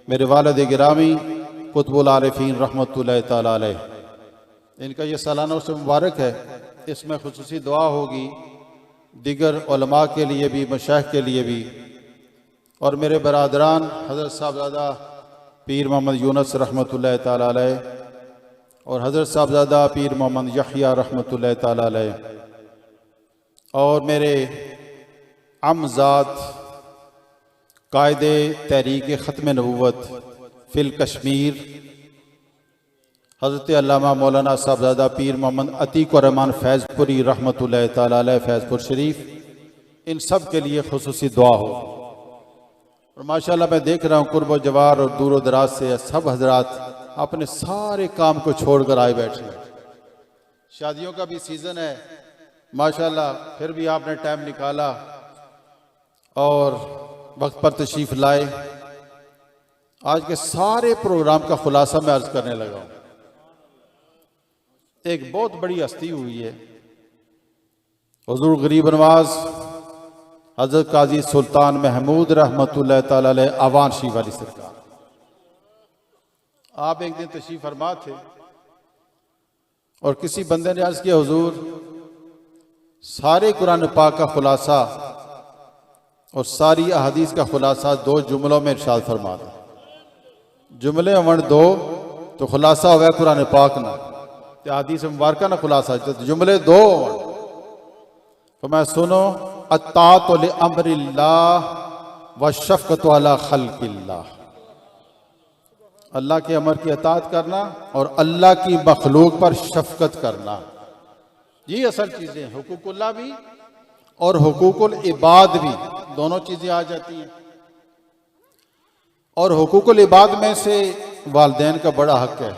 मेरे वालिद गिरामी कुतुबुल आरिफ़ीन रहमतुल्लाहि तआला अलैह। इनका ये सालाना उर्स मुबारक है। इसमें खुसूसी दुआ होगी दिगर उलमा के लिए भी, मशाइख़ के लिए भी। और मेरे बरादरान हज़रत साहबज़ादा पीर मोहम्मद यूनुस रहमतुल्लाहि तआला अलैह और हज़रत साहबज़ादा पीर मोहम्मद यहया रहमतुल्लाहि तआला अलैह और मेरे अमज़ाद कायदे तहरीक ख़त्म नबूवत फ़िल कश्मीर हज़रत अल्लामा मौलाना साहबज़ादा पीर मोहम्मद अतीक़ुर रहमान फैज़पुरी रहमतुल्लाहि तआला अलैह फैज़पुर शरीफ, इन सब के लिए खुसूसी दुआ हो। और माशाअल्लाह मैं देख रहा हूँ कुर्ब जवार और दूर दराज से सब हजरात अपने सारे काम को छोड़कर आए बैठे हैं। शादियों का भी सीज़न है माशाल्लाह फिर भी आपने टाइम निकाला और वक्त पर तशरीफ लाए। आज के सारे प्रोग्राम का खुलासा मैं अर्ज करने लगा हूं। एक बहुत बड़ी हस्ती हुई है, हुजूर गरीब नवाज हजरत काजी सुल्तान महमूद रहमतुल्लाह ताला अलैह आवान शी वाली सरकार। आप एक दिन तशरीफ फरमा थे और किसी बंदे ने अर्ज किया, हुजूर सारे कुरान पाक का खुलासा और सारी अहादीस का खुलासा 2 जुमलों में इरशाद फरमा दो। जुमले अमन 2 तो खुलासा हुआ कुरान पाक ना, तो हदीस मुबारक ना खुलासा, जुमले 2 तो मैं सुनो, अत्ताअतु लि अम्रिल्लाह व शफ़क़तु अला खल्क़िल्लाह, अल्लाह के अमर की अताअत करना और अल्लाह की मखलूक पर शफकत करना, ये असल चीजें हैं। हुकूकुल्लाह भी और हुकूकुल इबाद भी, दोनों चीजें आ जाती हैं। और हुकूकुल इबाद में से वालिदैन का बड़ा हक है।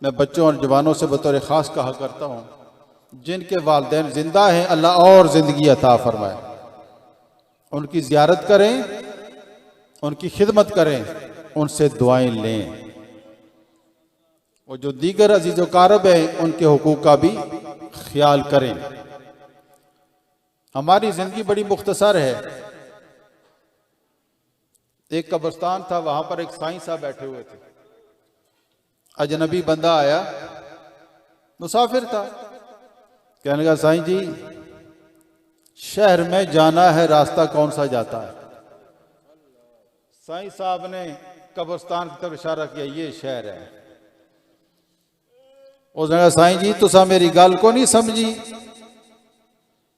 मैं बच्चों और जवानों से बतौर ख़ास कहा करता हूँ, जिनके वालिदैन जिंदा हैं अल्लाह और ज़िंदगी अता फरमाए, उनकी ज़ियारत करें, उनकी खिदमत करें, उनसे दुआएं लें। और जो दीगर अजीज़ व कारब हैं उनके हुकूक का भी ख्याल करें। हमारी ज़िंदगी बड़ी मुख्तसर है। एक कब्रिस्तान था, वहां पर एक साईं साहब बैठे हुए थे। अजनबी बंदा आया, मुसाफिर था, कहने लगा, साईं जी शहर में जाना है, रास्ता कौन सा जाता है? साईं साहब ने कब्रिस्तान की तरफ इशारा किया, ये शहर है। उसने कहा, साईं जी तुसा मेरी गल को नहीं समझी,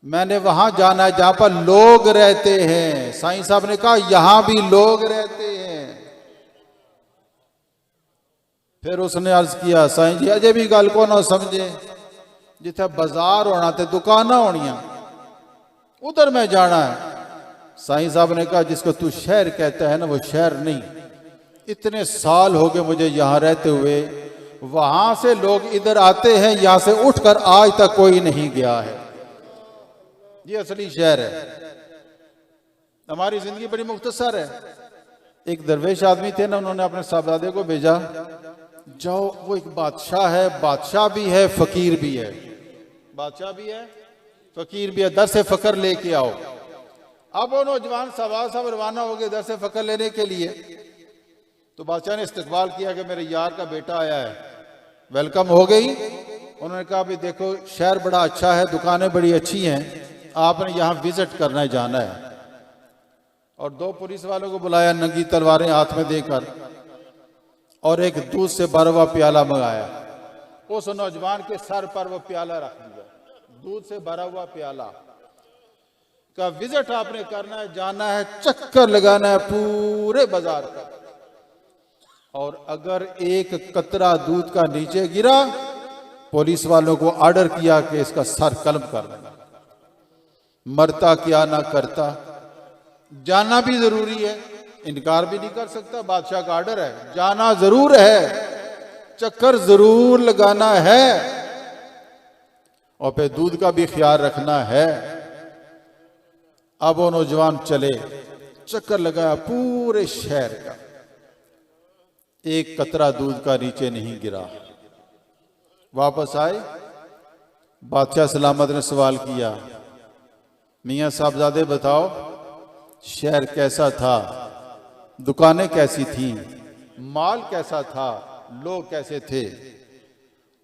मैंने वहां जाना है जहां पर लोग रहते हैं। साईं साहब ने कहा, यहां भी लोग रहते हैं। फिर उसने अर्ज किया, साईं जी अजय भी गल को ना समझे, जिथे बाजार होना ते दुकाना होनिया, उधर मैं जाना है। साईं साहब ने कहा, जिसको तू शहर कहता है ना, वो शहर नहीं। इतने साल हो गए मुझे यहां रहते हुए, वहां से लोग इधर आते हैं, यहां से उठकर आज तक कोई नहीं गया है। ये असली शहर है। हमारी जिंदगी बड़ी मुख्तसर है। एक दरवेश आदमी थे ना, उन्होंने अपने साहबजादे को भेजा, जाओ, वो एक बादशाह है, बादशाह भी है फकीर भी है, बादशाह भी है फकीर भी है, दर से फकर लेके आओ। अब वो नौजवान साहब रवाना हो गए दर से फकर लेने के लिए। तो बादशाह ने इस्तकबाल किया कि मेरे यार का बेटा आया है, वेलकम हो गई। उन्होंने कहा, भी देखो शहर बड़ा अच्छा है, दुकानें बड़ी अच्छी हैं, आपने यहाँ विजिट करना है, जाना है। और 2 पुलिस वालों को बुलाया, नंगी तलवारें हाथ में देकर, और एक दूध से भरा हुआ प्याला मंगाया। उस नौजवान के सर पर वो प्याला रख दिया, दूध से भरा हुआ प्याला का विजिट आपने करना है, जाना है, चक्कर लगाना है पूरे बाजार का। और अगर एक कतरा दूध का नीचे गिरा, पुलिस वालों को ऑर्डर किया कि इसका सर कलम कर देना। मरता क्या ना करता, जाना भी जरूरी है, इनकार भी नहीं कर सकता, बादशाह का ऑर्डर है, जाना जरूर है, चक्कर जरूर लगाना है, और फिर दूध का भी ख्याल रखना है। अब वो नौजवान चले, चक्कर लगाया पूरे शहर का, एक कतरा दूध का नीचे नहीं गिरा। वापस आए, बादशाह सलामत ने सवाल किया, मियाँ साहबजादे बताओ शहर कैसा था, दुकानें कैसी थी, माल कैसा था, लोग कैसे थे?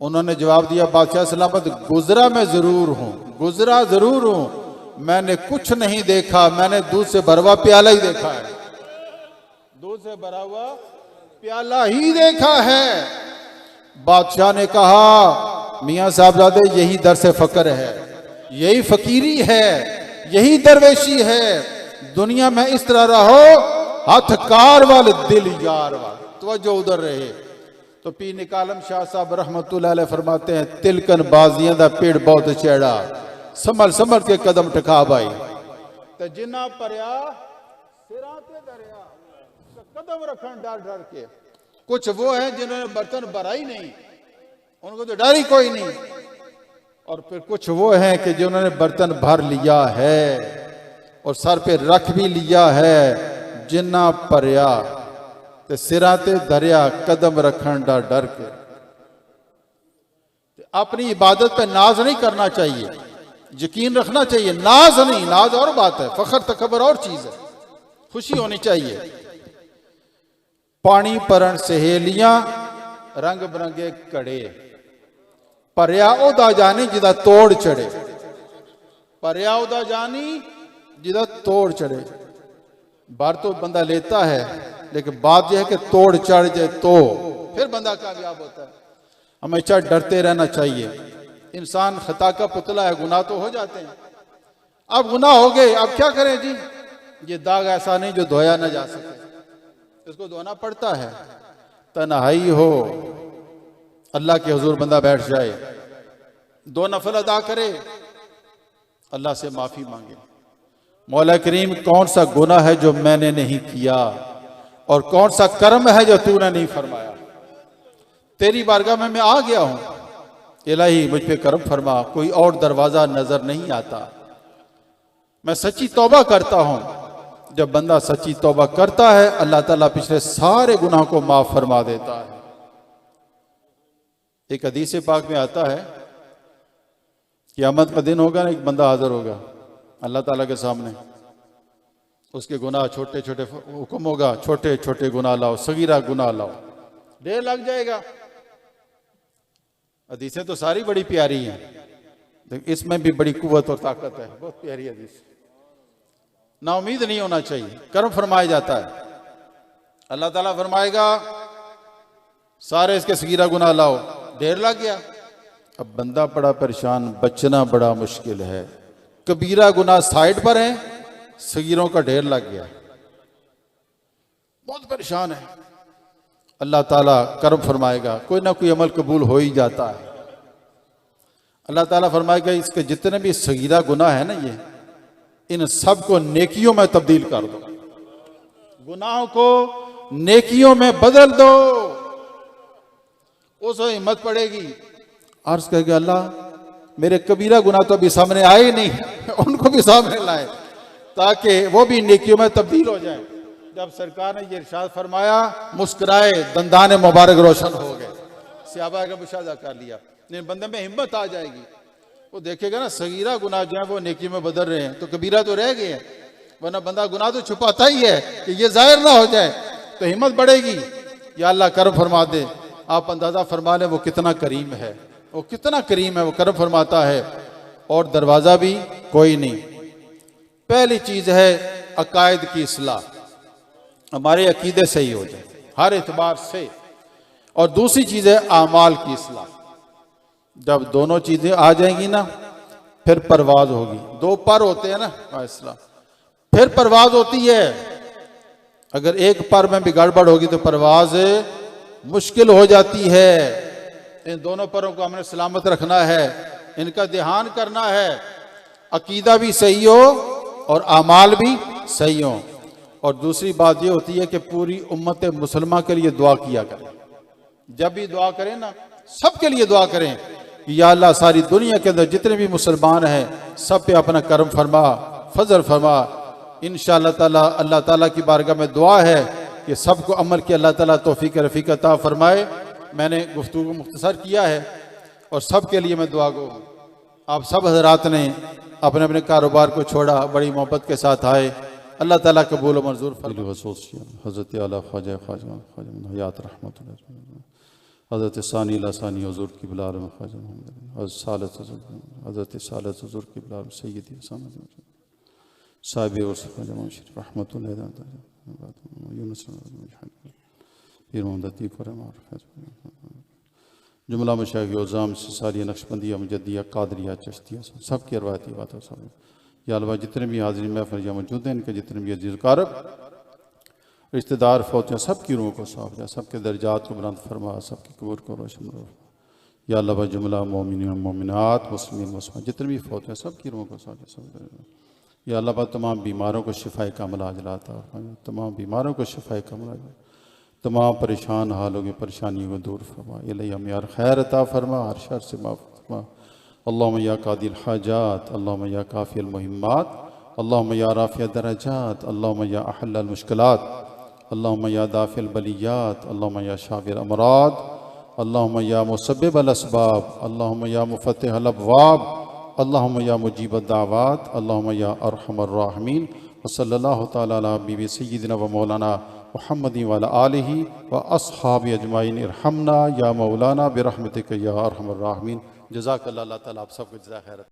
उन्होंने जवाब दिया, बादशाह सलामत गुजरा मैं जरूर हूं, गुजरा जरूर हूं, मैंने कुछ नहीं देखा, मैंने दूध से भरा हुआ प्याला ही देखा है, दूध से भरा हुआ प्याला ही देखा है। बादशाह ने कहा, मियाँ साहबजादे यही दरसे फकर है, यही फकीरी है, यही दरवेशी है। दुनिया में इस तरह रहो, हाथ कार वाले दिल यार वाले, तवज्जो उधर रहे। तो पीर निकालम शाह साहब रहमतुल्लाह अलैह फरमाते हैं, तिलकन बाजियां दा पेड़ बहुत चेड़ा, संभल संभल के कदम टका भाई, तो जिन्ना परया सिरां ते दरिया, कदम रखन डर डर के। कुछ वो हैं जिन्होंने बर्तन भरा ही नहीं, उनको तो डर ही कोई नहीं, और फिर कुछ वो हैं कि जिन्होंने बर्तन भर लिया है और सर पे रख भी लिया है, जिन्ना भरिया ते सिरा ते धरिया कदम रखन दा डर के। अपनी इबादत पे नाज नहीं करना चाहिए, यकीन रखना चाहिए। नाज नहीं, नाज और बात है, फखर तकबर और चीज है, खुशी होनी चाहिए। पानी परन सहेलियां रंग बिरंगे कड़े, भरिया ओदा जानी जिदा तोड़ चढ़े, भरिया ओदा जानी जिदा तोड़ चढ़े। बार तो बंदा लेता है, लेकिन बात यह है कि तोड़ चढ़ जाए तो फिर बंदा कामयाब होता है। हमेशा डरते रहना चाहिए। इंसान खता का पुतला है, गुनाह तो हो जाते हैं। अब गुनाह हो गए, अब क्या करें जी? ये दाग ऐसा नहीं जो धोया ना जा सके, इसको धोना पड़ता है। तन्हाई हो, अल्लाह के हुजूर बंदा बैठ जाए, 2 नफल अदा करे, अल्लाह से माफी मांगे, मौला करीम कौन सा गुनाह है जो मैंने नहीं किया और कौन सा कर्म है जो तूने नहीं फरमाया। तेरी बारगाह में मैं आ गया हूं, इलाही मुझ पे करम फरमा, कोई और दरवाजा नजर नहीं आता। मैं सच्ची तौबा करता हूं। जब बंदा सच्ची तौबा करता है, अल्लाह ताला पिछले सारे गुनाह को माफ फरमा देता है। एक हदीस पाक में आता है, क़यामत का दिन होगा ना, एक बंदा हाजिर होगा अल्लाह ताला के सामने, उसके गुनाह छोटे छोटे, हुक्म होगा छोटे छोटे गुनाह लाओ, सगीरा गुनाह लाओ, ढेर लग जाएगा। हदीसें तो सारी बड़ी प्यारी हैं, लेकिन इसमें भी बड़ी कुव्वत और ताकत है, बहुत प्यारी हदीस। ना उम्मीद नहीं होना चाहिए, कर्म फरमाया जाता है। अल्लाह ताला फरमाएगा सारे इसके सगीरा गुनाह लाओ, ढेर लग गया। अब बंदा बड़ा परेशान, बचना बड़ा मुश्किल है। कबीरा गुनाह साइड पर है, सगीरों का ढेर लग गया, बहुत परेशान है। अल्लाह ताला कर्म फरमाएगा, कोई ना कोई अमल कबूल हो ही जाता है। अल्लाह ताला फरमाएगा इसके जितने भी सगीरा गुनाह है ना, ये इन सब को नेकियों में तब्दील कर दो, गुनाहों को नेकियों में बदल दो। उसे हिम्मत पड़ेगी, अर्ज करेगी अल्लाह मेरे कबीरा गुनाह तो अभी सामने आए ही नहीं, उनको भी सामने लाए ताकि वो भी नेकियों में तब्दील हो जाए। जब सरकार ने ये इरशाद फरमाया, मुस्कुराए, दंदान मुबारक रोशन हो गए, सहाबा का मुशाहिदा कर लिया। लेकिन बंदे में हिम्मत आ जाएगी, वो देखेगा ना सगीरा गुनाह जो है वो नेकी में बदल रहे हैं, तो कबीरा तो रह गए हैं, वरना बंदा गुनाह तो छुपाता ही है कि ये जाहिर ना हो जाए, तो हिम्मत बढ़ेगी। या अल्लाह कर्म फरमा दे। आप अंदाजा फरमा लें वो कितना करीम है, वो कितना करीम है, वो कर्म फरमाता है और दरवाजा भी कोई नहीं। पहली चीज है अकायद की इस्लाह, हमारे अकीदे सही हो जाए हर एतबार से, और दूसरी चीज है आमाल की इस्लाह। जब दोनों चीजें आ जाएंगी ना, फिर परवाज होगी। 2 पर होते हैं ना इस्लाह, फिर परवाज होती है। अगर एक पर में भी गड़बड़ होगी तो परवाज मुश्किल हो जाती है। इन दोनों परों को हमने सलामत रखना है, इनका ध्यान करना है, अकीदा भी सही हो और आमाल भी सही हो। और दूसरी बात ये होती है कि पूरी उम्मत मुसलमान के लिए दुआ किया करें। जब भी दुआ करें ना, सबके लिए दुआ करें कि या अल्लाह सारी दुनिया के अंदर जितने भी मुसलमान हैं सब पे अपना करम फरमा, फजल फरमा। इंशाअल्लाह ताला अल्लाह ताला की बारगाह में दुआ है कि सबको अमल की अल्लाह ताला तौफीक रफ़ीक अता फरमाए। मैंने गुफ्तगू मुख्तसर किया है और सब के लिए मैं दुआ गो। आप सब हजरात ने अपने अपने कारोबार को छोड़ा, बड़ी मोहब्बत के साथ आए, अल्लाह ताला कबूल मंजूर फरमाए। हज़रत आला ख्वाजा हयात रहमतुल्लाह, हज़रत सानी लासानी हुज़ूर की बिलाल में ख्वाजा हज़रत सालत हुज़ूर की बिलाल में सैयदी साहिब और ख्वाजा शरीफ रहमतुल्लाह यूनुस पीर मोहम्मद अतीक जुमला मशाइख उज़ाम सारिया नक्शबंदिया मुजद्दिया कादरिया चिश्तिया सब की रवायती बात सब। या अल्लाह जितने भी हाज़रीन महफ़िल मौजूद हैं, इनके जितने भी अजीज़ कारब रिश्तेदार फौत हैं, सब की रूहों को साफ जा, सबके दर्जात को बुलंद फरमा, सबकी कब्र को रोशन फरमा। या अल्लाह जुमला मोमिन मोमिनात मुस्लिम मुस्लिम जितने भी फौत हैं, सब की रूहों को साफ जा। या अल्लाह तमाम बीमारों को शिफाए कामिल अजलाता, तमाम बीमारों को शिफाए कामिल, तमाम परेशान हालों की परेशानियों को दूर फरमा। इलाही हमें यार खैर अता फरमा, हर शर से माफ़ फरमा। अल्लाहुम्मा या कादिल हाजात, अल्लाहुम्मा या काफिल मुहिम्मात, अल्लाहुम्मा या राफ़िअ दरजात, अल्लाहुम्मा या अहल्लल मुश्किलात, अल्लाहुम्मा या दाफ़िल बलियात, अल्लाहुम्मा या शाफ़िल अमराद, अल्लाहुम्मा या मुसब्बिबल अस्बाब, अल्लाहुम्मा या मुफ़त्तिहल अब्वाब, अल्लाहुम्मा या मुजीब दावात, अल्लाहुम्मा या अरहमर राहिमीन। व सल्लल्लाहु तआला अला हबीबी सय्यिदिना व मौलाना मुहम्मद व अला आलिहि व अस्हाबि अजमाइन इरहमना या मौलाना बिरहमतिका या अरहमर राहिमीन। जज़ाकल्लाह। अल्लाह ताला आप सबको जज़ा खैर।